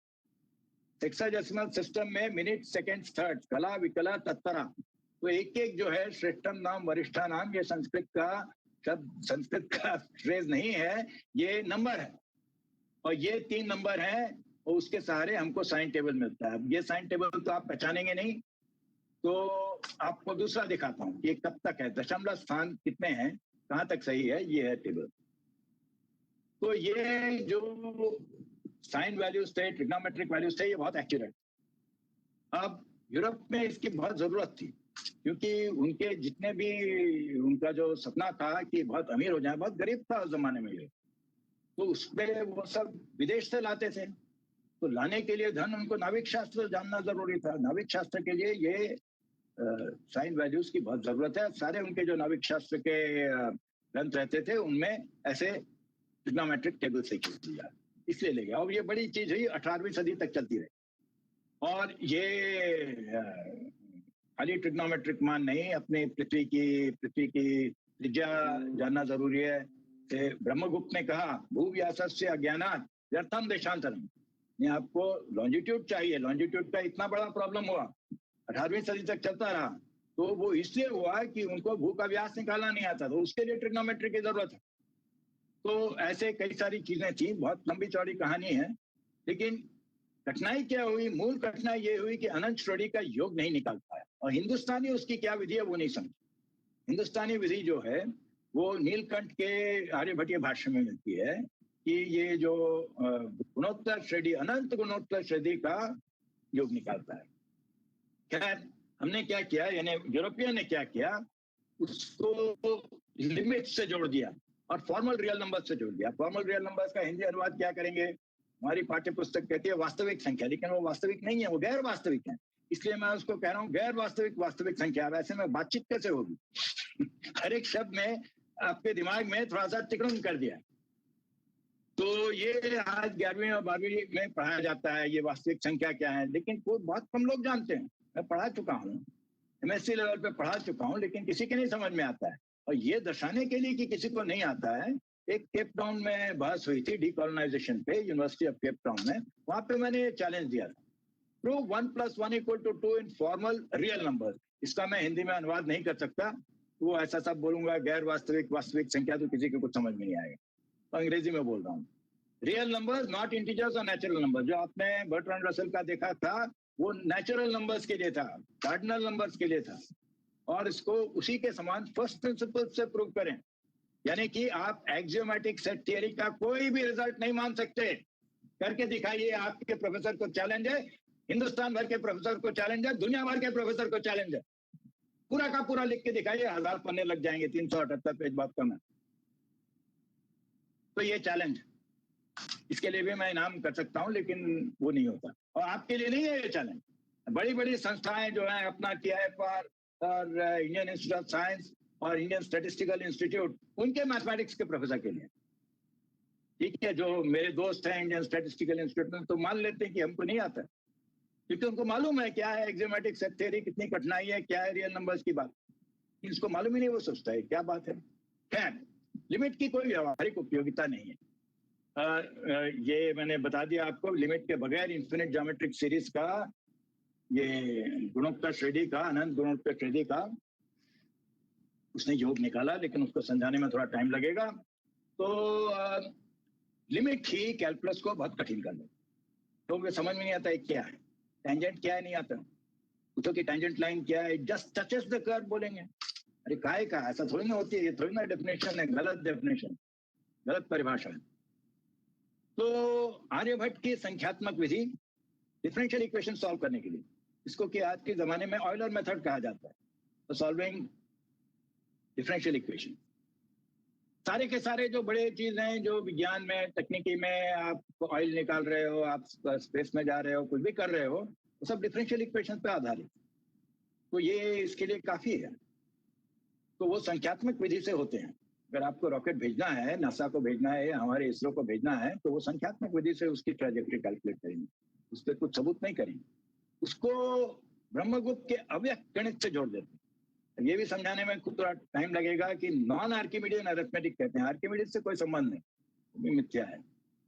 सेक्साडेसिमल सिस्टम में मिनट, सेकेंड, थर्ड, कला, विकला, तत्परा। तो एक एक जो है, श्रेष्ठम नाम वरिष्ठा नाम, ये संस्कृत का शब्द, संस्कृत का फ्रेज नहीं है, ये नंबर है। और ये 3 नंबर हैं और उसके सहारे हमको साइन टेबल मिलता है। ये साइन टेबल तो आप पहचानेंगे नहीं, तो आपको दूसरा दिखाता हूँ, ये कब तक है, दशमलव स्थान कितने हैं, कहाँ तक सही है, ये है टेबल। तो ये जो साइन वैल्यूज थे, ट्रिग्नोमेट्रिक वैल्यूज थे, ये बहुत एक्यूरेट। अब यूरोप में इसकी बहुत जरूरत थी, क्योंकि उनके जितने भी उनका जो सपना था कि बहुत अमीर हो जाए, बहुत गरीब था उस जमाने में ये, तो उसपे वो सब विदेश से लाते थे। तो लाने के लिए धन उनको नाविक शास्त्र जानना जरूरी था। नाविक शास्त्र के लिए ये साइन वैल्यूज की बहुत जरूरत है। सारे उनके जो नाविक शास्त्र के ग्रंथ रहते थे उनमें ऐसे ट्रिग्नोमेट्रिक टेबल से किया, इसलिए ले गया। और ये बड़ी चीज हुई, 18वीं सदी तक चलती रही। और ये खाली ट्रिग्नोमेट्रिक मान नहीं, अपने पृथ्वी की त्रिज्या जानना जरूरी है। ब्रह्मगुप्त ने कहा भूव्यासस्य अज्ञानात् व्यर्थम देशांतरम। आपको लॉन्जिट्यूड चाहिए, लॉन्जिट्यूड का इतना बड़ा प्रॉब्लम हुआ, 18वीं सदी तक चलता रहा। तो वो इसलिए हुआ कि उनको भू का व्यास निकालना नहीं आता, तो उसके लिए ट्रिग्नोमेट्री की जरूरत है। तो ऐसे कई सारी चीजें थी, बहुत लंबी चौड़ी कहानी है। लेकिन कठिनाई क्या हुई, मूल कठिनाई ये हुई कि अनंत श्रेणी का योग नहीं निकाल पाया। और हिंदुस्तानी उसकी क्या विधि है वो नहीं समझ। हिंदुस्तानी विधि जो है वो नीलकंठ के आर्यभट्टीय भाष्य में मिलती है कि ये जो गुणोत्तर श्रेणी, अनंत गुणोत्तर श्रेणी का योग निकालता है। खैर हमने क्या किया, यानी यूरोपियन ने क्या किया, उसको लिमिट से जोड़ दिया और फॉर्मल रियल नंबर से जोड़ दिया। फॉर्मल रियल नंबर्स का हिंदी अनुवाद क्या करेंगे, हमारी पाठ्य पुस्तक कहती है वास्तविक संख्या, लेकिन वो वास्तविक नहीं है, वो गैर वास्तविक है। इसलिए मैं उसको कह रहा हूँ गैर वास्तविक वास्तविक संख्या। वैसे में बातचीत कैसे होगी हर एक शब्द में आपके दिमाग में थोड़ा सा तिकड़म कर दिया। तो ये आज 11वीं और 12वीं में पढ़ाया जाता है, ये वास्तविक संख्या क्या है, लेकिन वो बहुत कम लोग जानते हैं। मैं पढ़ा चुका हूँ, MSc लेवल पे पढ़ा चुका हूँ, लेकिन किसी के नहीं समझ में आता है। और ये दर्शाने के लिए कि किसी को नहीं आता है, एक केप टाउन में बहस हुई थी डीकोलोनाइजेशन पे, यूनिवर्सिटी ऑफ केप टाउन में। वहां पे मैंने चैलेंज दिया था, prove 1 + 1 = 2 in formal real number. इसका मैं हिंदी में अनुवाद नहीं कर सकता, वो ऐसा सब बोलूंगा गैर वास्तविक वास्तविक संख्या, तो किसी को कुछ समझ में नहीं आएगा। तो अंग्रेजी में बोल रहा हूँ। रियल नंबर नॉट इंटीजर्स और नेचुरल नंबर, जो आपने बर्ट्रांड रसेल का देखा था वो नेचुरल नंबर्स के लिए था, कार्डिनल नंबर्स के लिए था। और इसको उसी के समान फर्स्ट प्रिंसिपल से प्रूव करें, यानी कि आप एक्सियोमेटिक सेट थियरी का कोई भी रिजल्ट नहीं मान सकते, करके दिखाइए। आपके प्रोफेसर को चैलेंज है, हिंदुस्तान भर के प्रोफेसर को चैलेंज है, दुनिया भर के प्रोफेसर को चैलेंज है। पूरा का पूरा लिख के दिखाइए, 1000 पन्ने लग जाएंगे, 378 पेज, बात कम है। तो ये चैलेंज, इसके लिए भी मैं इनाम कर सकता हूं, लेकिन वो नहीं होता। और आपके लिए नहीं है ये चैलेंज। बड़ी बड़ी संस्थाएं जो है अपना TIFR और इंडियन इंस्टीट्यूट ऑफ साइंस और इंडियन स्टैटिस्टिकल इंस्टीट्यूट, उनके मैथमेटिक्स के प्रोफेसर के लिए, ठीक है। जो मेरे दोस्त हैं इंडियन स्टैटिस्टिकल इंस्टीट्यूट में, तो मान लेते हैं कि हमको नहीं आता, क्योंकि उनको मालूम है क्या है एक्सियोमेटिक सेट थ्योरी, कितनी कठिनाई है, क्या है रियल नंबर्स की बात, इसको मालूम ही नहीं। वो सोचता है क्या बात है। खैर, लिमिट की कोई व्यवहारिक उपयोगिता नहीं है। ये मैंने बता दिया आपको, लिमिट के बगैर इन्फिनिट ज्योमेट्रिक सीरीज का, ये गुणोत्तर श्रेणी का, अनंत गुणोत्तर श्रेणी का उसने योग निकाला, लेकिन उसको समझाने में थोड़ा टाइम लगेगा। तो लिमिट ही कैलकुलस को बहुत कठिन कर देता, तो समझ में नहीं आता है क्या है टेंजेंट, क्या है नहीं आता। पूछो कि टेंजेंट लाइन क्या है, जस्ट टचेस द कर्व बोलेंगे। अरे काहे का, ऐसा थोड़ी ना होती है, ये थोड़ी ना डेफिनेशन है, गलत डेफिनेशन, गलत परिभाषा है। तो आर्यभट्ट की संख्यात्मक विधि डिफरेंशियल इक्वेशन सॉल्व करने के लिए, इसको कि आज के जमाने में ऑयलर मेथड कहा जाता है, तो सॉल्विंग डिफरेंशियल इक्वेशन, सारे के सारे जो बड़े चीज हैं, जो विज्ञान में, तकनीकी में, आप ऑयल निकाल रहे हो, आप स्पेस में जा रहे हो, कुछ भी कर रहे हो, वो सब डिफरेंशियल इक्वेशन पे आधारित। तो ये इसके लिए काफी है। तो वो संख्यात्मक विधि से होते हैं। अगर आपको रॉकेट भेजना है, नासा को भेजना है, हमारे इसरो को भेजना है, तो वो संख्यात्मक विधि से उसकी ट्रैजेक्टरी कैलकुलेट करेंगे, उस पर कुछ सबूत नहीं करेंगे, उसको ब्रह्मगुप्त के अव्यक्त गणित से जोड़ देते हैं। ये भी समझाने में कुछ थोड़ा टाइम लगेगा कि नॉन आर्किमिडियन अरिथमेटिक कहते हैं, आर्किमिडीज से कोई संबंध नहीं, वो भी मिथ्या है।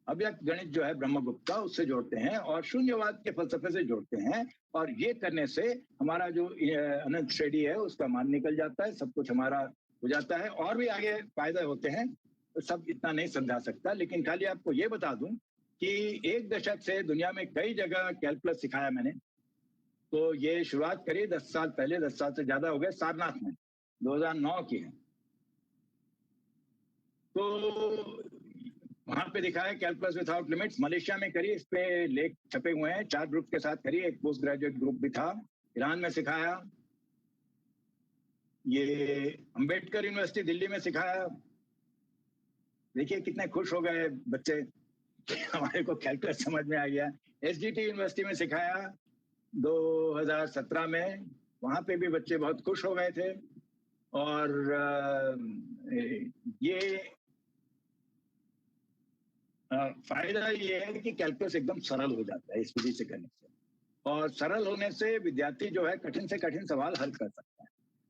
अव्यक्त गणित जो है ब्रह्मगुप्त का, उससे जोड़ते हैं और शून्यवाद के फलसफे से जोड़ते हैं। और ये करने से हमारा जो अनंत श्रेणी है उसका मान निकल जाता है, सब कुछ हमारा हो जाता है, और भी आगे फायदे होते हैं। तो सब इतना नहीं समझा सकता, लेकिन खाली आपको ये बता दूं कि 1 दशक से दुनिया में कई जगह कैलकुलस सिखाया मैंने। तो ये शुरुआत करी 10 साल पहले, 10 साल से ज्यादा हो गए, सारनाथ में 2009 की है। तो वहां पे दिखाया कैलकुलस विदाउट लिमिट्स, मलेशिया में करी, इस पे लेख छपे हुए हैं, 4 ग्रुप के साथ करी, एक पोस्ट ग्रेजुएट ग्रुप भी था, ईरान में सिखाया, ये अंबेडकर यूनिवर्सिटी दिल्ली में सिखाया। देखिए कितने खुश हो गए बच्चे हमारे को कैलकुलस समझ में आ गया। एसडीटी यूनिवर्सिटी में सिखाया 2017 में, वहां पे भी बच्चे बहुत खुश हो गए थे। और ये फायदा ये है कि कैलकुलस एकदम सरल हो जाता है इस विधि से करने से, और सरल होने से विद्यार्थी जो है कठिन से कठिन सवाल हल कर सकता है,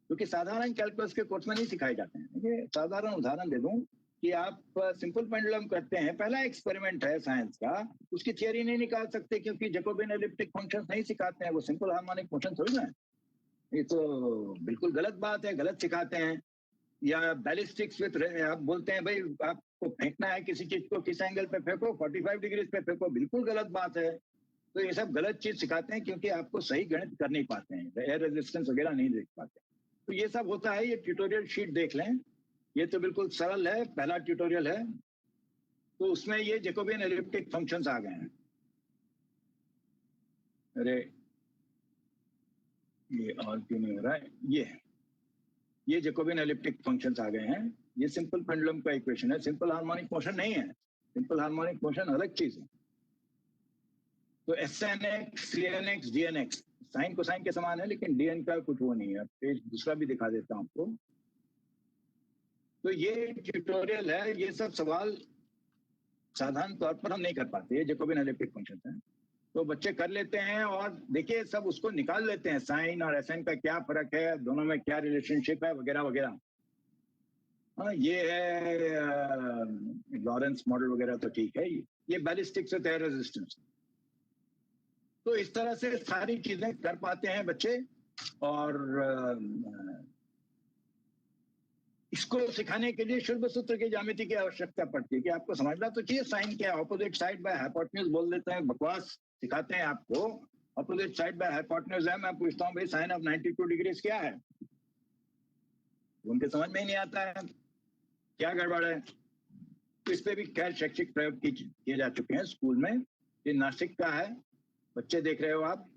क्योंकि साधारण कैलकुलस के कोर्स में नहीं सिखाए जाते हैं। ये साधारण उदाहरण दे दूं कि आप सिंपल पेंडुलम करते हैं, पहला एक्सपेरिमेंट है साइंस का, उसकी थियरी नहीं निकाल सकते क्योंकि जैकोबियन एलिप्टिक फंक्शंस नहीं सिखाते हैं, वो सिंपल हार्मोनिक फंक्शन थोड़ी ना है। ये तो बिल्कुल गलत बात है, गलत सिखाते हैं। या बैलिस्टिक्स विद, आप बोलते हैं भाई आपको फेंकना है किसी चीज को, किस एंगल पे फेंको, 45 डिग्री पे फेंको, बिल्कुल गलत बात है। तो ये सब गलत चीज सिखाते हैं क्योंकि आपको सही गणित कर नहीं पाते हैं, एयर रेजिस्टेंस वगैरह नहीं देख पाते। तो ये सब होता है। ये ट्यूटोरियल शीट देख लें, ये तो बिल्कुल सरल है, पहला ट्यूटोरियल है। तो उसमें ये जैकोबियन एलिप्टिक फंक्शंस आ गए हैं। अरे ये और क्यों नहीं हो रहा है? ये जैकोबियन एलिप्टिक फंक्शंस आ गए हैं। ये सिंपल पेंडुलम का इक्वेशन है, सिंपल हार्मोनिक मोशन नहीं है। सिंपल हार्मोनिक मोशन अलग चीज है। तो SNX, CNX, DNX sine cosine के समान है, लेकिन DN का कुछ वो नहीं है। पेज दूसरा भी दिखा देता हूं आपको। तो ये ट्यूटोरियल है। ये सब सवाल साधारण तौर पर हम नहीं कर पाते, ये जैकोबियन एलिप्टिक फंक्शंस हैं, तो बच्चे कर लेते हैं। और देखिए सब उसको निकाल लेते हैं, साइन और SN का क्या फर्क है, दोनों में क्या रिलेशनशिप है, वगैरह वगैरह। हाँ, ये है लॉरेंस मॉडल वगैरह तो ठीक है। ये बैलिस्टिक्स विद एयर रेजिस्टेंस। तो इस तरह से सारी चीजें कर पाते हैं बच्चे। और इसको सिखाने के लिए शुल्ब सूत्र की ज्यामिति की आवश्यकता पड़ती है कि आपको समझना तो चाहिए साइन क्या है। ऑपोजिट साइड बाय हाइपोटेन्यूज बोल देते हैं, बकवास सिखाते हैं आपको। ऑपोजिट साइड बाय हाइपोटेन्यूज है, मैं पूछता हूँ भाई साइन ऑफ 92 डिग्रीज क्या है, उनके समझ में ही नहीं आता है, क्या गड़बड़ है। तो इस पे भी खैर शैक्षिक प्रयोग किए जा चुके हैं स्कूल में। ये नासिक का है, बच्चे देख रहे हो आप।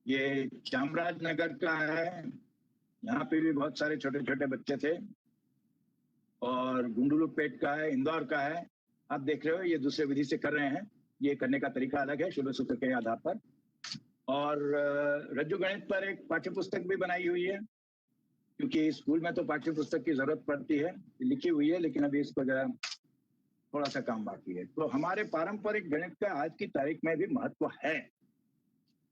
ये चामराजनगर का है, यहाँ पे भी बहुत सारे छोटे छोटे बच्चे थे। और गुंडलुपेट का है, इंदौर का है। आप देख रहे हो ये दूसरे विधि से कर रहे हैं। ये करने का तरीका अलग है शुल्ब सूत्र के आधार पर। और रज्जु गणित पर एक पाठ्य पुस्तक भी बनाई हुई है, क्योंकि स्कूल में तो पाठ्य पुस्तक की जरूरत पड़ती है, लिखी हुई है, लेकिन अभी इसको जरा थोड़ा सा काम बाकी है। तो हमारे पारंपरिक गणित का आज की तारीख में भी महत्व है,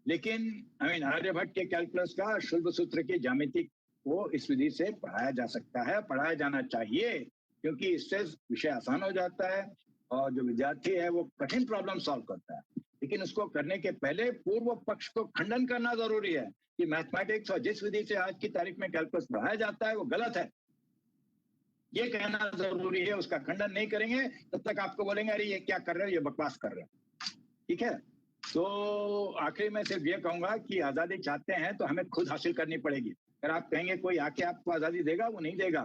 लेकिन आर्यभट्ट के कैलकुलस का शुल्ब सूत्र की ज्यामिति को इस विधि से पढ़ाया जा सकता है, पढ़ाया जाना चाहिए, क्योंकि इससे विषय आसान हो जाता है और जो विद्यार्थी है वो कठिन प्रॉब्लम सॉल्व करता है। लेकिन उसको करने के पहले पूर्व पक्ष को खंडन करना जरूरी है कि मैथमेटिक्स और जिस विधि से आज की तारीख में कैलकुलस पढ़ाया जाता है वो गलत है, ये कहना जरूरी है। उसका खंडन नहीं करेंगे तब तक आपको बोलेंगे अरे ये क्या कर रहे हो, ये बकवास कर रहे हो। ठीक है। तो आखिरी में सिर्फ ये कहूंगा कि आजादी चाहते हैं तो हमें खुद हासिल करनी पड़ेगी। अगर आप कहेंगे कोई आके आपको आजादी देगा, वो नहीं देगा।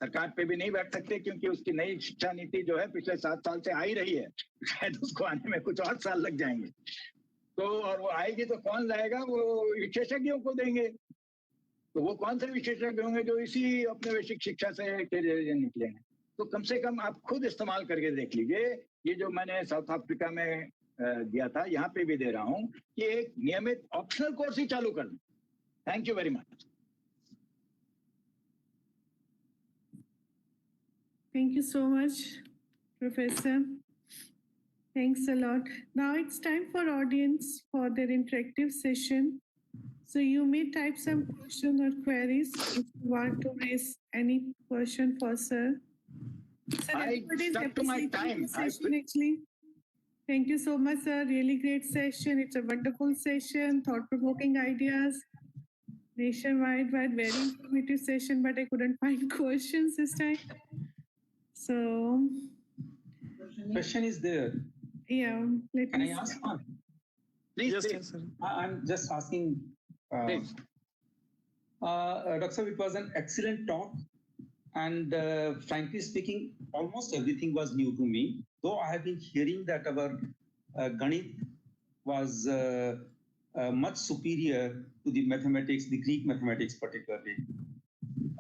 सरकार पे भी नहीं बैठ सकते, क्योंकि उसकी नई शिक्षा नीति जो है पिछले 7 साल से आ ही रही है, शायद उसको आने में कुछ और साल लग जाएंगे। तो और वो आएगी तो कौन लाएगा, वो विशेषज्ञों को देंगे। तो वो कौन से विशेषज्ञ होंगे जो इसी औपनिवेशिक शिक्षा से निकले हैं। तो कम से कम आप खुद इस्तेमाल करके देख लीजिए। ये जो मैंने साउथ अफ्रीका में दिया था, यहाँ पे भी दे रहा हूँ कि एक नियमित ऑप्शनल कोर्स ही चालू कर दें। Thank you very much. Thank you so much, Professor. Thanks a lot. Now it's time for audience for their interactive session. So you may type some questions or queries if you want to raise any question for sir. Sir, everybody is stuck to my appreciating time. the session actually. Thank you so much, sir. Really great session. It's a wonderful session, thought-provoking ideas, nationwide, very informative session, but I couldn't find questions this time. So, question is there. Yeah, let Can me I ask one? Please, Yes, please. sir. I'm just asking. Please. Dr. Sir, it was an excellent talk. And frankly speaking, almost everything was new to me. Though I have been hearing that our Ganit was much superior to the mathematics, the Greek mathematics particularly.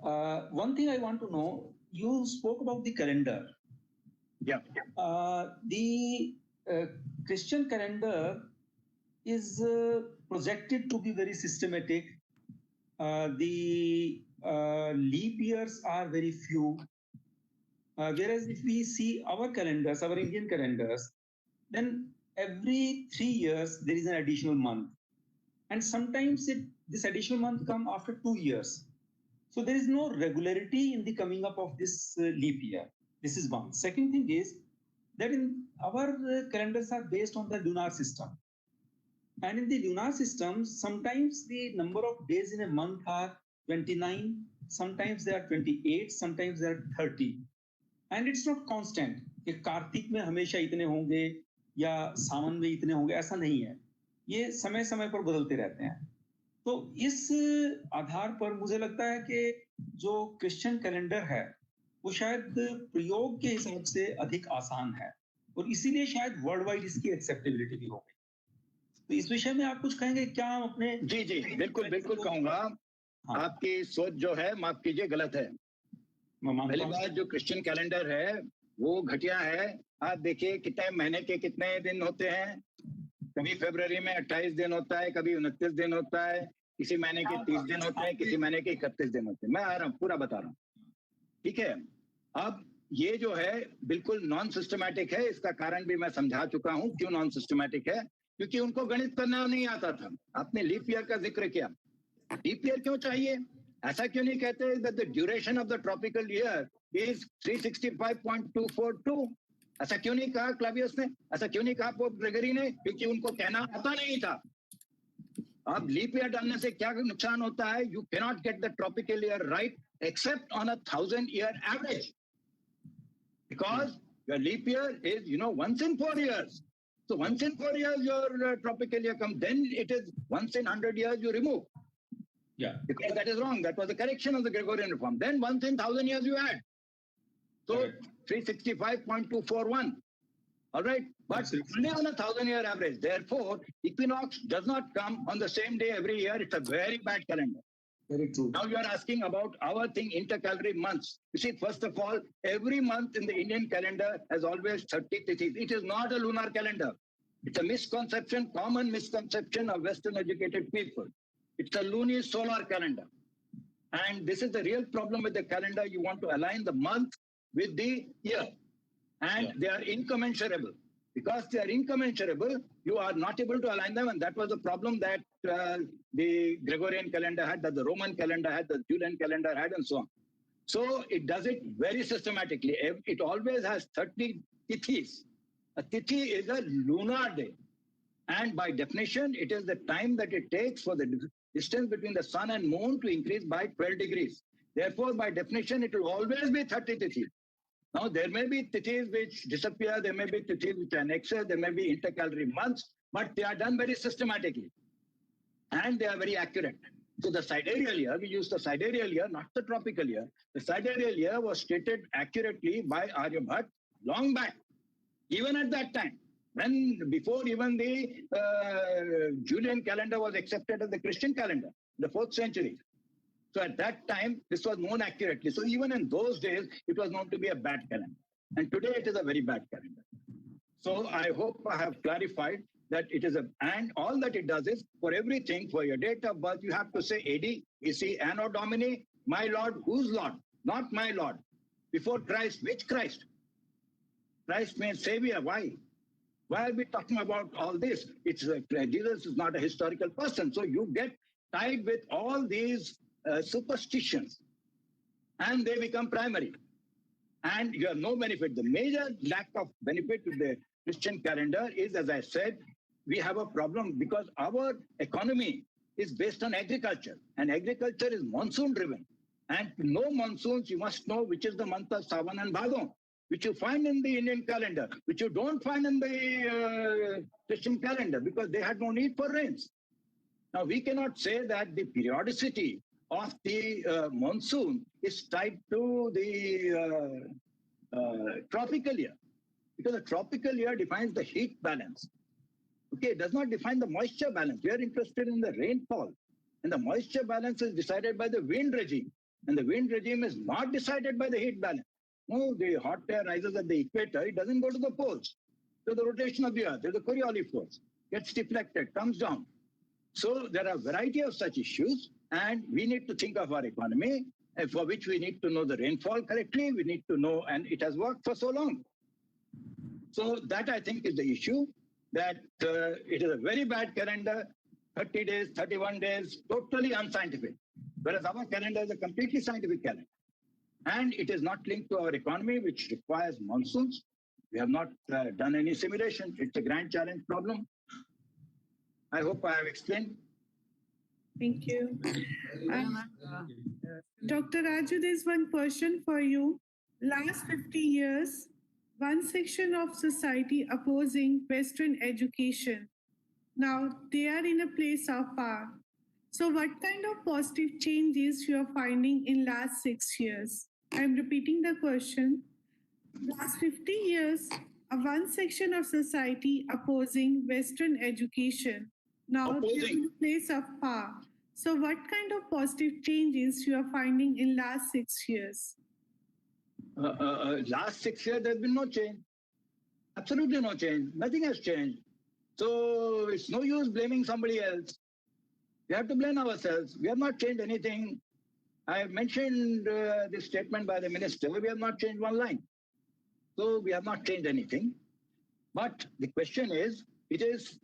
One thing I want to know, you spoke about the calendar. Yeah. The Christian calendar is projected to be very systematic. The leap years are very few. Whereas if we see our calendars, our Indian calendars, then every 3 years there is an additional month. And sometimes this additional month come after 2 years. So there is no regularity in the coming up of this leap year. This is one. Second thing is that in our calendars are based on the lunar system. And in the lunar system, sometimes the number of days in a month are 29, sometimes they are 28, sometimes they are 30. And it's not constant कि कार्तिक में हमेशा इतने होंगे या सावन में इतने होंगे, ऐसा नहीं है. ये समय समय पर बदलते रहते हैं. तो इस आधार पर मुझे लगता है कि जो क्रिश्चियन कैलेंडर है वो शायद प्रयोग के हिसाब से अधिक आसान है और इसीलिए शायद वर्ल्ड वाइड इसकी एक्सेप्टेबिलिटी भी हो गई. तो इस विषय में आप कुछ कहेंगे क्या? हम अपने जी बिल्कुल कहूंगा. आपकी सोच जो है माफ कीजिए गलत है. पहली बात, जो क्रिश्चियन कैलेंडर है वो घटिया है. आप देखिए कितने महीने के कितने दिन होते हैं. कभी फरवरी में 28 दिन होता है, कभी 29 दिन होता है, किसी महीने के 30 दिन होते हैं, किसी महीने के 31 दिन होते हैं. मैं आ रहा हूँ, पूरा बता रहा हूँ. ठीक है. अब ये जो है बिल्कुल नॉन सिस्टमैटिक है. इसका कारण भी मैं समझा चुका हूँ क्यों नॉन सिस्टमैटिक है. क्योंकि उनको गणित करना नहीं आता था. आपने लीप ईयर का जिक्र किया. लीप ईयर क्यों चाहिए? ऐसा क्यों नहीं कहते that the duration of the tropical year is 365.242? ऐसा क्यों नहीं कहा क्लावियस ने? ऐसा क्यों नहीं कहा पोप ग्रेगरी ने? क्योंकि उनको कहना आता नहीं था. अब लीप ईयर डालने से क्या नुकसान होता है? You cannot get the tropical year right except on a 1,000-year average, because your leap year is once in 4 years. So once in 4 years your tropical year comes. Then it is once in 100 years you remove. Yeah. Because that is wrong. That was the correction of the Gregorian reform. Then once in 1,000 years you add. So 365.241. All right. But only on a 1,000-year average. Therefore, equinox does not come on the same day every year. It's a very bad calendar. Very true. Now you are asking about our thing, intercalary months. You see, first of all, every month in the Indian calendar has always 30 tithis. It is not a lunar calendar. It's a misconception, common misconception of Western educated people. It's a lunisolar calendar. And this is the real problem with the calendar. You want to align the month with the year. And they are incommensurable. Because they are incommensurable, you are not able to align them. And that was the problem that the Gregorian calendar had, that the Roman calendar had, the Julian calendar had, and so on. So it does it very systematically. It always has 30 tithis. A tithi is a lunar day. And by definition, it is the time that it takes for the distance between the sun and moon to increase by 12 degrees. Therefore, by definition, it will always be 30 tithis. Now, there may be tithis which disappear, there may be tithis which are in excess, there may be intercalary months, but they are done very systematically. And they are very accurate. So the sidereal year, we use the sidereal year, not the tropical year. The sidereal year was stated accurately by Aryabhat long back, even at that time. When before even the Julian calendar was accepted as the Christian calendar, the 4th century. So at that time, this was known accurately. So even in those days, it was known to be a bad calendar. And today it is a very bad calendar. So I hope I have clarified that it is and all that it does is, for everything, for your date of birth, you have to say AD, BC, Anno Domini, my Lord, whose Lord? Not my Lord. Before Christ, which Christ? Christ means Savior. Why? Why are we talking about all this? Jesus is not a historical person. So you get tied with all these superstitions and they become primary. And you have no benefit. The major lack of benefit with the Christian calendar is, as I said, we have a problem because our economy is based on agriculture. And agriculture is monsoon driven. And to know monsoons, you must know which is the month of Sawan and Bhadon, which you find in the Indian calendar, which you don't find in the Christian calendar because they had no need for rains. Now, we cannot say that the periodicity of the monsoon is tied to the tropical year, because the tropical year defines the heat balance. Okay, it does not define the moisture balance. We are interested in the rainfall, and the moisture balance is decided by the wind regime. And the wind regime is not decided by the heat balance. No, the hot air rises at the equator. It doesn't go to the poles. So the rotation of the earth, there's a Coriolis force, gets deflected, comes down. So there are a variety of such issues, and we need to think of our economy, for which we need to know the rainfall correctly. We need to know, and it has worked for so long. So that, I think, is the issue, that it is a very bad calendar, 30 days, 31 days, totally unscientific. Whereas our calendar is a completely scientific calendar. And it is not linked to our economy, which requires monsoons. We have not done any simulation. It's a grand challenge problem. I hope I have explained. Thank you. Dr. Raju, there's one question for you. Last 50 years, one section of society opposing Western education. Now they are in a place of power. So what kind of positive changes you are finding in last 6 years? I'm repeating the question. Last 50 years, one section of society opposing Western education. Now they are in a place of power. So what kind of positive changes you are finding in last 6 years? Last 6 years, there's been no change. Absolutely no change. Nothing has changed. So it's no use blaming somebody else. We have to blame ourselves. We have not changed anything. I have mentioned this statement by the minister. We have not changed one line. So we have not changed anything. But the question is, it is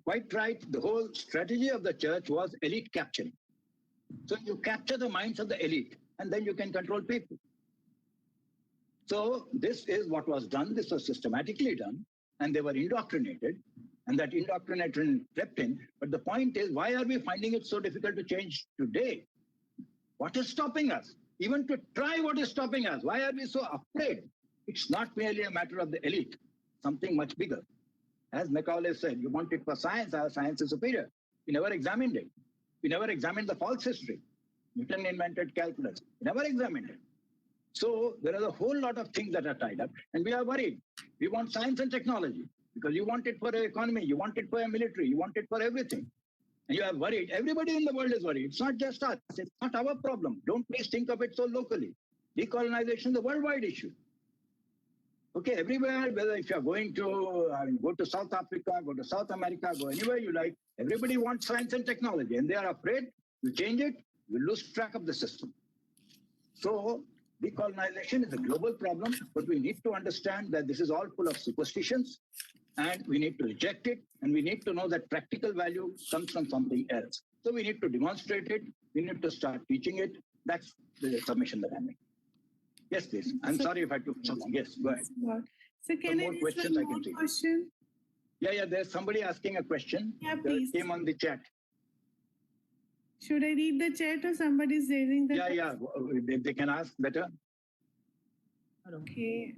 quite right. The whole strategy of the church was elite capturing. So you capture the minds of the elite, and then you can control people. So this is what was done. This was systematically done, and they were indoctrinated, and that indoctrination crept in. But the point is, why are we finding it so difficult to change today? What is stopping us? Even to try, what is stopping us? Why are we so afraid? It's not merely a matter of the elite, something much bigger. As Macaulay said, you want it for science, our science is superior. We never examined it. We never examined the false history. Newton invented calculus. We never examined it. So there are a whole lot of things that are tied up, and we are worried. We want science and technology because you want it for the economy, you want it for a military, you want it for everything. And you are worried. Everybody in the world is worried. It's not just us. It's not our problem. Don't please think of it so locally. Decolonization is a worldwide issue. Okay, everywhere, whether if you're going to go to South Africa, go to South America, go anywhere you like, everybody wants science and technology, and they are afraid you change it, you lose track of the system. So decolonization is a global problem, but we need to understand that this is all full of superstitions, and we need to reject it, and we need to know that practical value comes from something else. So we need to demonstrate it, we need to start teaching it. That's the submission that I make. Yes, please. I'm sorry if I took so long. Yes, go ahead. So can I more questions I can take. Question? Yeah, there's somebody asking a question. Yeah, please. That came on the chat. Should I read the chat or somebody's raising the Yeah, they can ask better. Hello. Okay.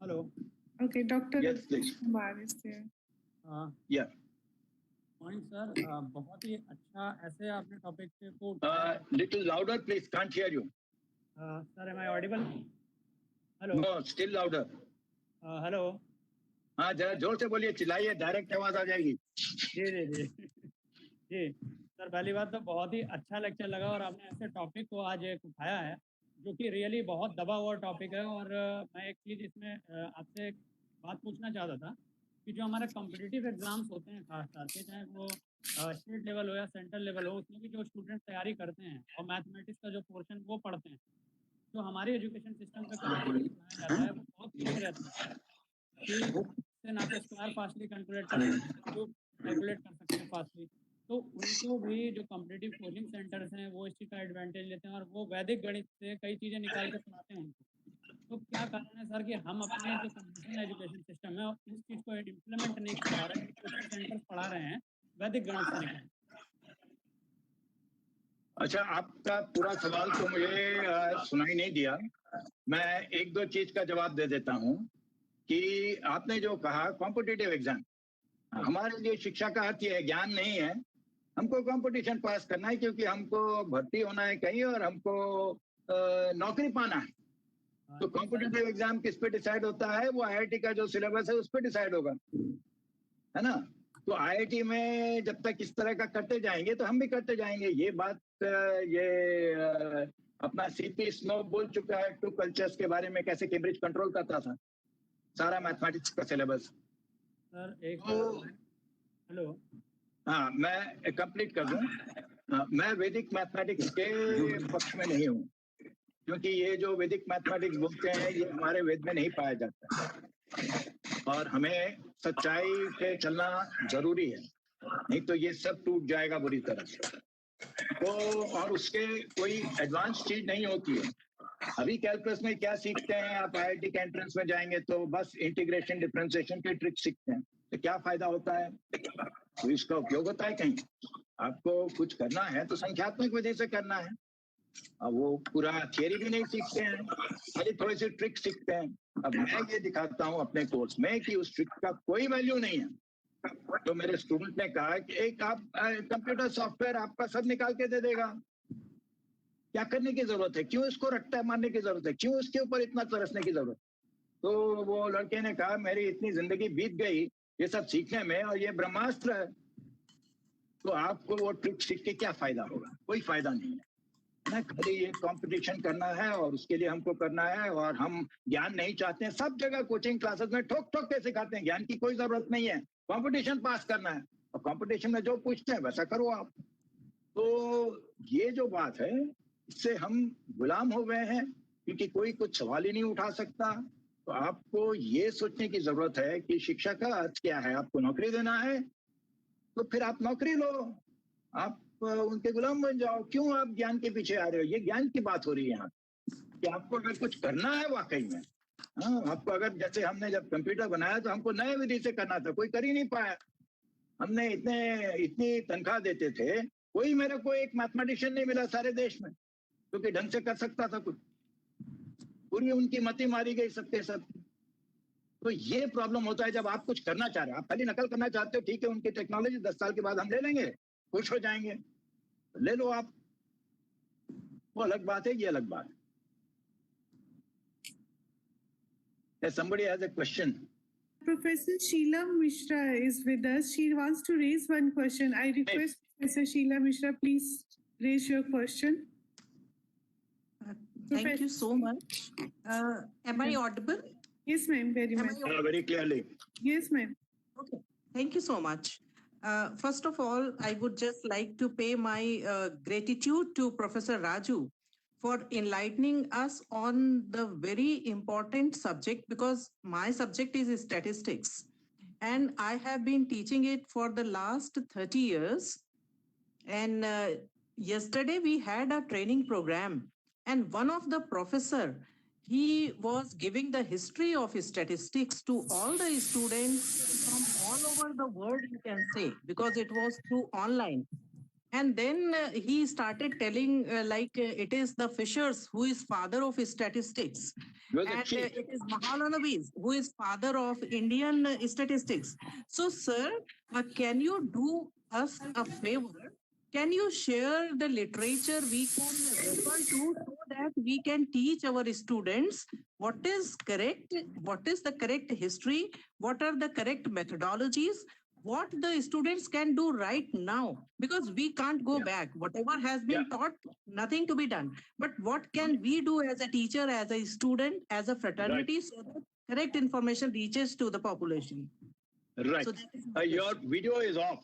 Hello. Okay, Dr. Yes, please. Kumar is there. Yeah. Point sir, बहुत ही अच्छा ऐसे आपने topic को Little louder, please. Can't hear you. Sir, am I audible? Hello. No, still louder. Hello. हाँ, जरा जोर से बोलिए, चिल्लाइए, डायरेक्ट आवाज आ जाएगी. जी सर, पहली बात तो बहुत ही अच्छा लेक्चर लगा और आपने ऐसे टॉपिक को आज एक उठाया है जो कि रियली बहुत दबा हुआ टॉपिक है. और मैं एक चीज़ इसमें आपसे बात पूछना चाहता था कि जो हमारे कॉम्पिटिटिव एग्जाम्स होते हैं खासतौर पे, चाहे वो स्टेट लेवल हो या सेंट्रल लेवल हो, उसमें भी जो स्टूडेंट्स तैयारी करते हैं और मैथमेटिक्स का जो पोर्शन वो पढ़ते हैं, जो हमारे एजुकेशन सिस्टम पे पढ़ाया जाता है वो बहुत क्लियर रहता है कि इससे ना तो स्क्वायर फास्टली कैलकुलेट कर सकते हैं फास्टली. तो उनको भी जो कॉम्पिटिटिव कोचिंग सेंटर्स हैं वो इस चीज़ का एडवांटेज लेते हैं और वो वैदिक गणित से कई चीज़ें निकाल के पढ़ाते हैं उनको. तो क्या कारण है सर कि हम अपने जो कन्वेंशनल एजुकेशन सिस्टम है इस चीज़ को इम्प्लीमेंट नहीं कर पा रहे हैं, कोचिंग सेंटर्स पढ़ा रहे हैं वैदिक गणित से निकाल. अच्छा, आपका पूरा सवाल तो मुझे सुनाई नहीं दिया. मैं एक दो चीज का जवाब दे देता हूँ कि आपने जो कहा कॉम्पिटिटिव एग्जाम, हमारे लिए शिक्षा का अर्थ ये है, ज्ञान नहीं है. हमको कंपटीशन पास करना है क्योंकि हमको भर्ती होना है कहीं और हमको नौकरी पाना है. तो कॉम्पिटिटिव एग्जाम किस पे डिसाइड होता है? वो आईआईटी का जो सिलेबस है उस पे डिसाइड होगा, है ना. तो आईआईटी में जब तक इस तरह का करते जाएंगे तो हम भी करते जाएंगे। ये बात अपना सीपी स्नो बोल चुका है टू कल्चर्स के बारे में, कैसे कैम्ब्रिज कंट्रोल करता था सारा मैथमेटिक्स का सिलेबस। सर एक तो हेलो, हाँ, मैं कंप्लीट कर दूं। मैं वैदिक मैथमेटिक्स के पक्ष में नहीं हूँ, क्योंकि ये जो वैदिक मैथमेटिक्स बोलते हैं ये हमारे वेद में नहीं पाया जाता, और हमें सच्चाई पे चलना जरूरी है, नहीं तो ये सब टूट जाएगा बुरी तरह से। तो और उसके कोई एडवांस चीज नहीं होती है। अभी कैलकुलस में क्या सीखते हैं आप, आईआईटी के एंट्रेंस में जाएंगे तो बस इंटीग्रेशन डिफरेंशिएशन के ट्रिक सीखते हैं, तो क्या फायदा होता है? तो इसका उपयोग होता है कहीं? आपको कुछ करना है तो संख्यात्मक विधि से करना है। अब वो पूरा थियरी भी नहीं सीखते हैं, खाली थोड़ी सी ट्रिक सीखते हैं। अब मैं ये दिखाता हूँ अपने कोर्स में कि उस ट्रिक का कोई वैल्यू नहीं है। तो मेरे स्टूडेंट ने कहा कि एक आप कंप्यूटर सॉफ्टवेयर आपका सब निकाल के दे देगा, क्या करने की जरूरत है? क्यों इसको रट्टा मारने की जरूरत है? क्यों इसके ऊपर इतना तरसने की जरूरत? तो वो लड़के ने कहा मेरी इतनी जिंदगी बीत गई ये सब सीखने में, और ये ब्रह्मास्त्र है, तो आपको वो ट्रिक सीख के क्या फायदा होगा? कोई फायदा नहीं है ना, खाली ये कंपटीशन करना है और उसके लिए हमको करना है, और हम ज्ञान नहीं चाहते हैं। सब जगह कोचिंग क्लासेस में ठोक ठोक के सिखाते हैं ज्ञान की कोई जरूरत नहीं है, कंपटीशन पास करना है, और कंपटीशन में जो पूछते हैं वैसा करो आप। तो ये जो बात है इससे हम गुलाम हो गए हैं, क्योंकि कोई कुछ सवाल ही नहीं उठा सकता। तो आपको ये सोचने की जरूरत है कि शिक्षा का अर्थ क्या है। आपको नौकरी देना है तो फिर आप नौकरी लो, आप उनके गुलाम बन जाओ। क्यों आप ज्ञान के पीछे आ रहे हो? ये ज्ञान की बात हो रही है यहाँ कि आपको अगर कुछ करना है वाकई में, हाँ, आपको अगर, जैसे हमने जब कंप्यूटर बनाया तो हमको नए विधि से करना था, कोई कर ही नहीं पाया। हमने इतनी तनख्वाह देते थे, कोई मेरे को एक मैथमेटिशियन नहीं मिला सारे देश में क्योंकि ढंग से कर सकता था कुछ। पूरी उनकी मती मारी गई सबके सब। तो ये प्रॉब्लम होता है जब आप कुछ करना चाह रहे हो, आप खाली नकल करना चाहते हो, ठीक है उनकी टेक्नोलॉजी 10 साल के बाद हम ले लेंगे, खुश हो जाएंगे, ले लो आप, वो अलग बात है, ये अलग बात है। Somebody has a question. Professor Sheila Mishra is with us. She wants to raise one question. I request Professor Sheila Mishra, please raise your question. Thank you so much. Am I audible? Yes, ma'am, very much. Very clearly. Yes, ma'am. Okay. Thank you so much. First of all, I would just like to pay my gratitude to Professor Raju for enlightening us on the very important subject, because my subject is statistics and I have been teaching it for the last 30 years. And yesterday we had a training program, and one of the professor, he was giving the history of statistics to all the students from all over the world, you can say, because it was through online. And then he started telling it is the Fishers who is father of statistics. And it is Mahalanobis who is father of Indian statistics. So, sir, can you do us a favor? Can you share the literature we can refer to so that we can teach our students what is correct, what is the correct history, what are the correct methodologies, what the students can do right now, because we can't go back. Whatever has been taught, nothing to be done. But what can we do as a teacher, as a student, as a fraternity, so that correct information reaches to the population? Right. So your video is off.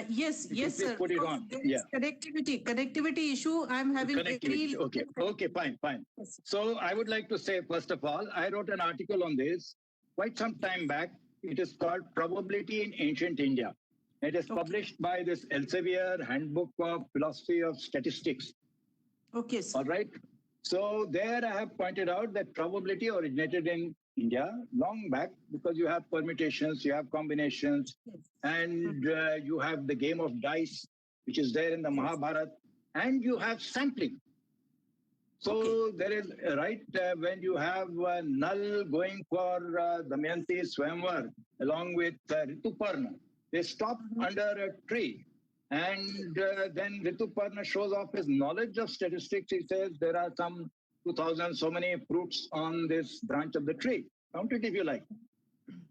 Yes, sir. Put it on. Yeah. Connectivity issue. I'm having Okay, fine. Yes. So I would like to say, first of all, I wrote an article on this quite some time back. It is called Probability in Ancient India. It is published by this Elsevier Handbook of Philosophy of Statistics. Okay, sir. All right. So there I have pointed out that probability originated in India long back, because you have permutations, you have combinations, and you have the game of dice, which is there in the Mahabharata, and you have sampling. So there is, when you have Nal going for Damayanti Swayamvar along with Rituparna, they stop under a tree. And then Rituparna shows off his knowledge of statistics. He says there are some 2,000 so many fruits on this branch of the tree. Count it if you like.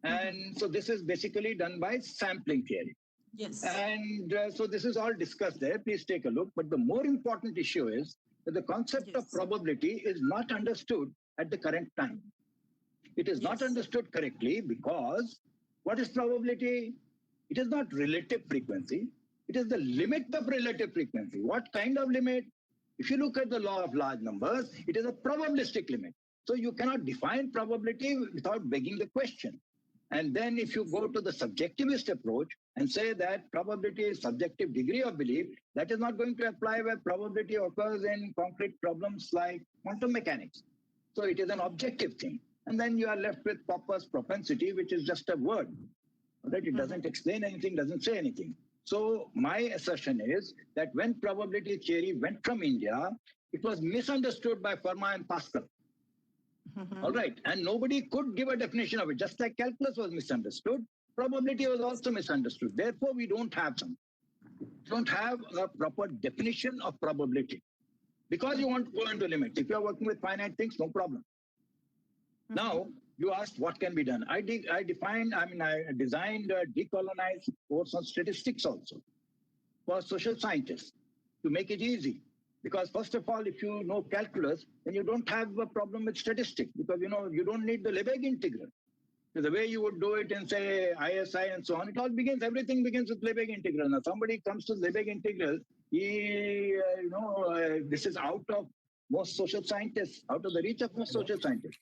And so this is basically done by sampling theory. Yes. And so this is all discussed there. Please take a look. But the more important issue is that the concept of Yes. probability is not understood at the current time. It is not Yes. understood correctly because what is probability? It is not relative frequency. It is the limit of relative frequency. What kind of limit? If you look at the law of large numbers, it is a probabilistic limit. So you cannot define probability without begging the question. And then if you go to the subjectivist approach and say that probability is subjective degree of belief, that is not going to apply where probability occurs in concrete problems like quantum mechanics. So it is an objective thing. And then you are left with Popper's propensity, which is just a word. Right? It doesn't explain anything, doesn't say anything. So my assertion is that when probability theory went from India, it was misunderstood by Fermat and Pascal. All right. And nobody could give a definition of it. Just like calculus was misunderstood, probability was also misunderstood. Therefore, we don't have a proper definition of probability. Because you want to go into limits. If you are working with finite things, no problem. Now, you asked what can be done. I designed a decolonized course on statistics also for social scientists to make it easy. Because first of all, if you know calculus, then you don't have a problem with statistics because you don't need the Lebesgue integral. So the way you would do it in say ISI and so on, everything begins with Lebesgue integral. Now somebody comes to Lebesgue integral, this is out of most social scientists, out of the reach of most social scientists.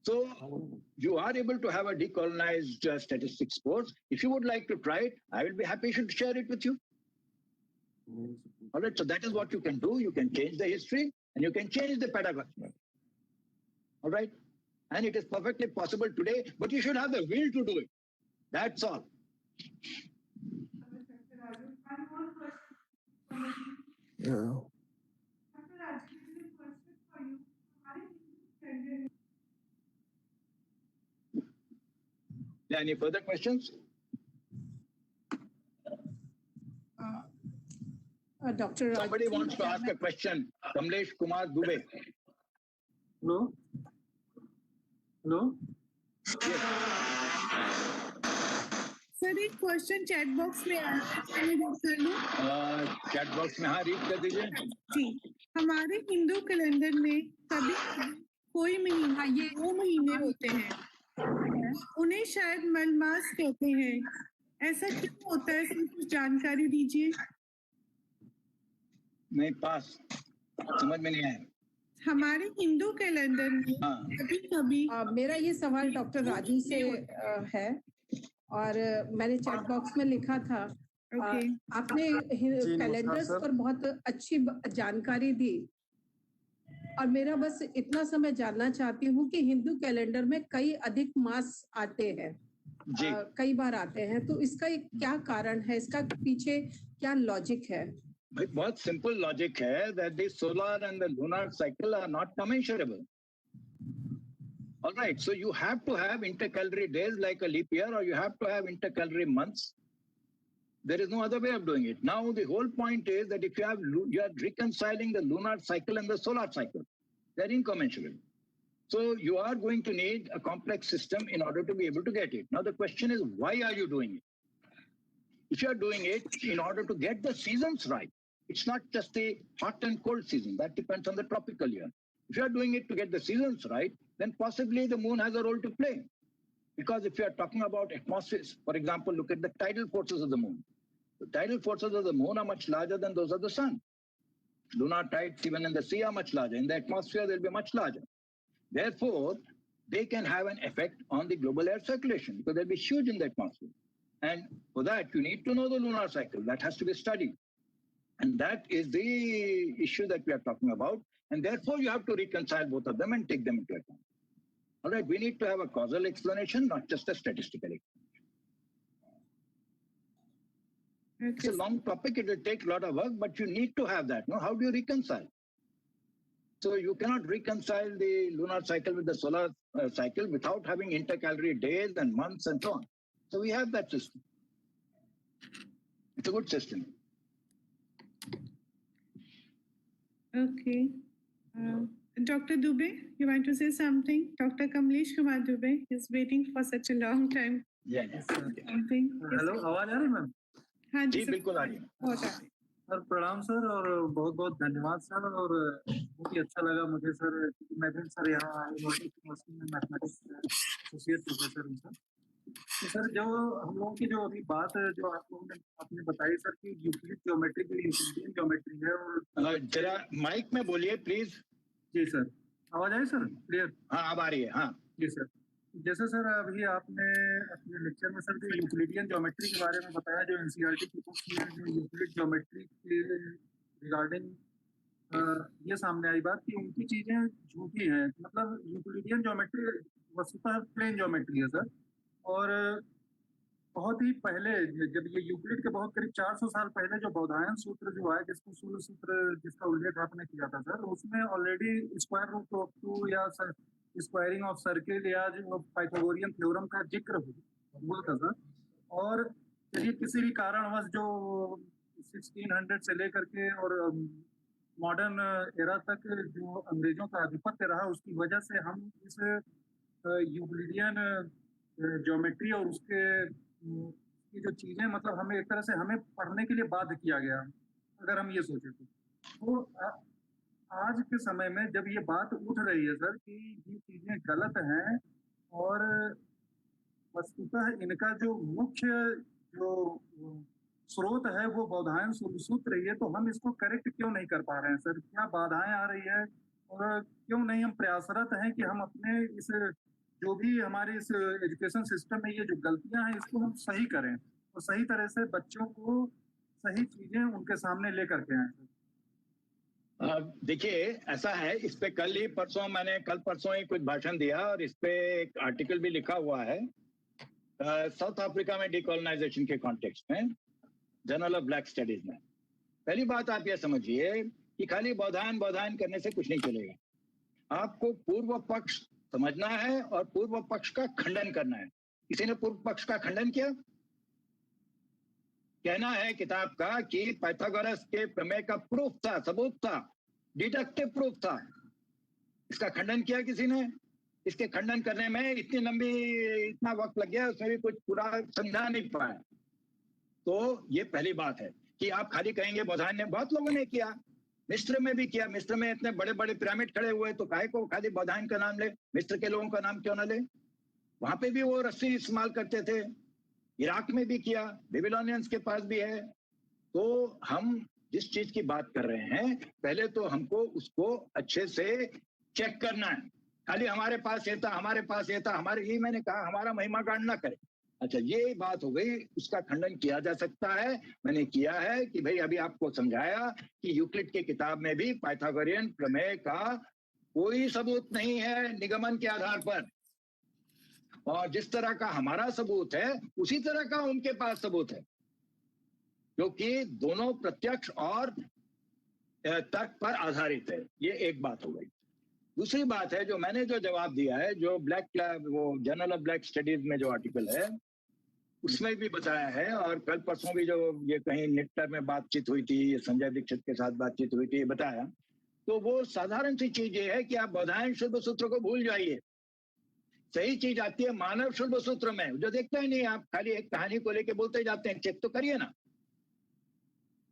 So you are able to have a decolonized statistics course. If you would like to try it, I will be happy to share it with you. All right, so that is what you can do. You can change the history and you can change the pedagogy. All right, and it is perfectly possible today, but you should have the will to do it. That's all. Yeah. Yeah, any further questions? Dr. Raj, Somebody wants to ask a question. Kamlesh Kumar Dubey. No? No? Sir एक question chat box में आया है तो मैं read कर लूं chat box में हाँ रीड कर दीजिए जी हमारे हिंदू कैलेंडर में कभी कोई महीना ये 2 महीने होते हैं उन्हें शायद मलमास कहते हैं ऐसा क्यों होता है इसकी कुछ जानकारी दीजिए नहीं पास समझ में नहीं आया हमारे हिंदू कैलेंडर में कभी कभी मेरा ये सवाल डॉक्टर राजू से है और मैंने चैट बॉक्स में लिखा था आपने कैलेंडर्स पर बहुत अच्छी जानकारी दी और मेरा बस इतना सा मैं जानना चाहती हूँ कि हिंदू कैलेंडर में कई अधिक मास आते हैं कई बार आते हैं तो इसका क्या कारण है इसका पीछे क्या लॉजिक है बहुत सिंपल लॉजिक है that the solar and the lunar cycle are not commensurable. All right, so you have to have intercalary days like a leap year, or you have to have intercalary months. There is no other way of doing it. Now the whole point is that if you are reconciling the lunar cycle and the solar cycle, they are incommensurable. So you are going to need a complex system in order to be able to get it. Now the question is, why are you doing it? If you are doing it in order to get the seasons right, it's not just the hot and cold season. That depends on the tropical year. If you are doing it to get the seasons right, then possibly the moon has a role to play. Because if you are talking about atmospheres, for example, look at the tidal forces of the moon. The tidal forces of the moon are much larger than those of the sun. Lunar tides, even in the sea, are much larger. In the atmosphere, they'll be much larger. Therefore, they can have an effect on the global air circulation because they'll be huge in the atmosphere. And for that, you need to know the lunar cycle. That has to be studied. And that is the issue that we are talking about. And therefore, you have to reconcile both of them and take them into account. All right, we need to have a causal explanation, not just a statistical explanation. It's a long topic. It will take a lot of work, but you need to have that. No? How do you reconcile? So you cannot reconcile the lunar cycle with the solar cycle without having intercalary days and months and so on. So we have that system. It's a good system. Okay. Dr. Dubey, you want to say something? Dr. Kamlesh Kumar Dubey is waiting for such a long time. Something. Hello, आवाज आ रही है ma'am? हाँ जी बिल्कुल आ रही है। बहुत आ रही है। सर प्रणाम सर, और बहुत बहुत धन्यवाद सर, और बहुत ही अच्छा लगा मुझे सर, क्योंकि मैं भी सर यहाँ यूनिवर्सिटी में मैथमेटिक्स एसोसिएट प्रोफेसर हूँ सर। तो सर जो हम लोगों की जो अभी बात जो आप लोगों ने आपने बताई सर कि यूक्लिड ज्योमेट्री की यूक्लिडियन ज्योमेट्री है, और जरा माइक में बोलिए प्लीज। जी सर, आवाज आई सर क्लियर? हाँ अब आ रही है। हाँ जी सर, जैसे सर अभी आपने अपने लेक्चर में सर जो यूक्लिडियन ज्योमेट्री के बारे में बताया, जो एनसीईआरटी की बुक में जो यूक्लिड ज्योमेट्री के रिगार्डिंग ये सामने आई बात कि उनकी चीजें झूठी हैं। मतलब यूक्लिडियन ज्योमेट्री वस्तुतः प्लेन ज्योमेट्री है सर, और बहुत ही पहले जब ये यूक्लिड के बहुत करीब 400 साल पहले जो बौधायन सूत्र जो है, जिसको सूर्य सूत्र जिसका उल्लेख आपने किया था सर, उसमें ऑलरेडी स्क्वायर रूट ऑफ 2 या स्क्वायरिंग ऑफ सर्किल या जो पाइथागोरियन थ्योरम का जिक्र हुआ था सर। और चलिए किसी भी कारणवश जो 1600 से लेकर के और मॉडर्न एरा तक जो अंग्रेजों का आधिपत्य रहा, उसकी वजह से हम इस यूक्लिडियन ज्योमेट्री और उसके की जो चीजें, मतलब हमें एक तरह से हमें पढ़ने के लिए बाध्य किया गया, अगर हम ये सोचे तो आज के समय में जब ये बात उठ रही है सर कि ये चीजें गलत हैं, और वस्तुतः इनका जो मुख्य जो स्रोत है वो बौधायन सूत्र ही है, तो हम इसको करेक्ट क्यों नहीं कर पा रहे हैं सर? क्या बाधाएं आ रही है, और क्यों नहीं हम प्रयासरत हैं कि हम अपने इस जो भी हमारे इस एजुकेशन सिस्टम में ये जो गलतियां हैं इसको हम सही करें, और सही तरह से बच्चों को सही चीजें उनके सामने लेकर के आए। देखिए ऐसा है, इस पे मैंने कल परसों ही कुछ भाषण दिया, और इस पे एक आर्टिकल भी लिखा हुआ है साउथ अफ्रीका में डिकोलोनाइजेशन के कॉन्टेक्स्ट में, जर्नल ऑफ ब्लैक स्टडीज में। पहली बात आप ये समझिए कि खाली बौधायन करने से कुछ नहीं चलेगा। आपको पूर्व पक्ष समझना है और पूर्व पक्ष का खंडन करना है। किसी ने पूर्व पक्ष का खंडन किया? कहना है किताब का कि पाइथागोरस के प्रमेय का प्रूफ था, सबूत था, डिडक्टिव प्रूफ था। इसका खंडन किया किसी ने? इसके खंडन करने में इतना वक्त लग गया, उसमें भी कुछ पूरा समझा नहीं पाया। तो ये पहली बात है कि आप खाली कहेंगे बौधायन ने, बहुत लोगों ने किया, मिस्र में भी किया। मिस्र में इतने बड़े बड़े पिरामिड खड़े हुए, तो काहे को खाली बौधायन का नाम ले, मिस्र के लोगों का नाम क्यों ना ले? वहां पे भी वो रस्सी इस्तेमाल करते थे। इराक में भी किया, बेबीलोनियंस के पास भी है। तो हम जिस चीज की बात कर रहे हैं, पहले तो हमको उसको अच्छे से चेक करना है। खाली हमारे पास ये था, हमारे पास ये था, हमारे, ये मैंने कहा हमारा महिमा गान ना करे। अच्छा, ये बात हो गई, उसका खंडन किया जा सकता है, मैंने किया है कि भाई अभी आपको समझाया कि यूक्लिड की किताब में भी पाइथागोरियन प्रमेय का कोई सबूत नहीं है निगमन के आधार पर, और जिस तरह का हमारा सबूत है उसी तरह का उनके पास सबूत है, क्योंकि दोनों प्रत्यक्ष और तर्क पर आधारित है। ये एक बात हो गई। दूसरी बात है, जो मैंने जो जवाब दिया है, जो वो जर्नल ऑफ ब्लैक स्टडीज में जो आर्टिकल है उसमें भी बताया है, और कल परसों भी जो ये कहीं निट्टर में बातचीत हुई थी, संजय दीक्षित के साथ बातचीत हुई थी, ये बताया। तो वो साधारण सी चीज ये है कि आप बौधायन शुल्ब सूत्र को भूल जाइए। सही चीज आती है मानव शुल्ब सूत्र में, जो देखते ही नहीं, आप खाली एक कहानी को लेके बोलते जाते हैं, चेक तो करिए ना।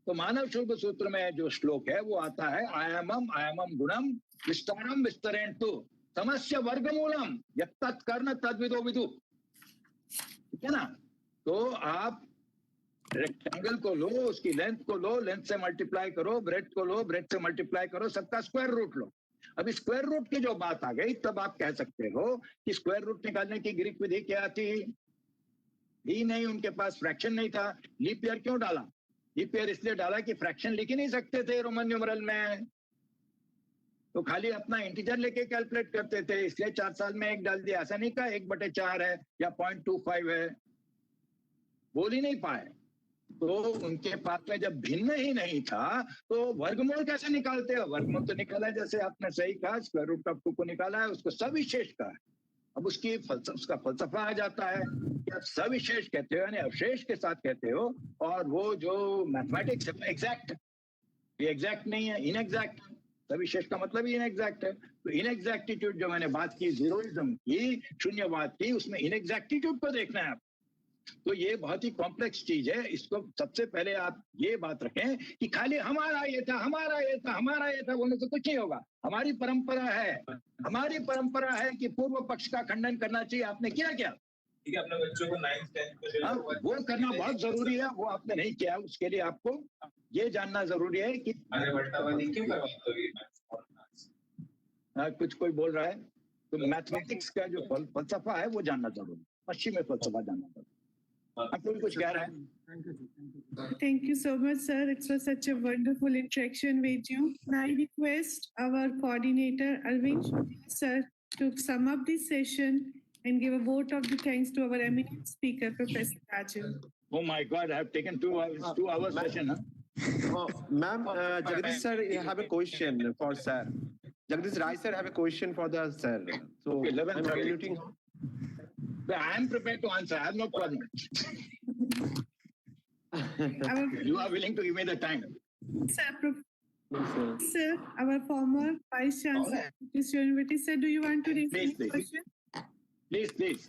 तो मानव शुल्ब सूत्र में जो श्लोक है वो आता है, आयामम गुणम विस्तारम विस्तरेण तु समस्य वर्गमूलम यत्तत् कर्ण तद्विदो विदु। ठीक है ना? तो आप रेक्टेंगल को लो, उसकी लेंथ को लो, लेंथ से मल्टीप्लाई करो, ब्रेड्थ को लो, ब्रेड्थ से मल्टीप्लाई करो, सबका स्क्वायर रूट लो। अब स्क्वायर रूट की जो बात आ गई, तब आप कह सकते हो कि स्क्वायर रूट निकालने की ग्रीक विधि क्या थी? ही नहीं, उनके पास फ्रैक्शन नहीं था। लीप ईयर क्यों डाला? लीप ईयर इसलिए डाला कि फ्रैक्शन लिख ही नहीं सकते थे रोमन न्यूमरल में, तो खाली अपना इंटीजर लेके कैलकुलेट करते थे, इसलिए 4 साल में 1 डाल दिया। ऐसा नहीं कहा 1/4 है या 0.25 है, बोल ही नहीं पाए। तो उनके पास में जब भिन्न ही नहीं था तो वर्गमूल कैसे निकालते हो? वर्गमूल तो निकाला है, जैसे आपने सही कहा, स्क्वायर रूट ऑफ 2 को निकाला है, उसको सविशेष कहा है। अब उसका फलसफा आ जाता है कि आप सविशेष कहते हो यानी अवशेष के साथ कहते हो, और वो जो मैथमेटिक्स एग्जैक्ट, ये एग्जैक्ट नहीं है, इनएग्जैक्ट। सविशेष का मतलब ही इनएग्जैक्ट है। तो इनएग्जैक्टिट्यूड जो मैंने बात की, जीरोइज्म की, शून्यवाद की, उसमें इनएग्जैक्टिट्यूड को देखना है आप। तो ये बहुत ही कॉम्प्लेक्स चीज है। इसको सबसे पहले आप ये बात रखें कि खाली हमारा ये था, हमारा ये था, हमारा ये था बोलने से कुछ नहीं होगा। हमारी परंपरा है कि पूर्व पक्ष का खंडन करना चाहिए। आपने किया क्या? ठीक है, अपने बच्चों को 9th 10th हाँ, वो करना बहुत जरूरी है, वो आपने नहीं किया। उसके लिए आपको ये जानना जरूरी है कि आर्यभट्टावादी क्यों करवाते हो? कुछ कोई बोल रहा है तो मैथमेटिक्स का जो फलसफा है वो जानना जरूरी है, पश्चिमी फलसफा जानना जरूरी है। कोई कुछ कह रहा है? Thank you so much, sir. It was such a wonderful interaction with you. I request our coordinator, Arvind sir, to sum up this session and give a vote of the thanks to our eminent speaker, Professor Raju. Oh my God, I have taken 2 hours, 2 hours session. Oh, ma'am, Jagdish sir, you have a question for sir. Jagdish Rai sir have a question for the sir. So Okay, 11:30. I'm unmuting. I am prepared to answer. I have no problem. You are willing to give me the time. Sir, our former Vice Chancellor of this university, sir, do you want to raise any Please. question? Please.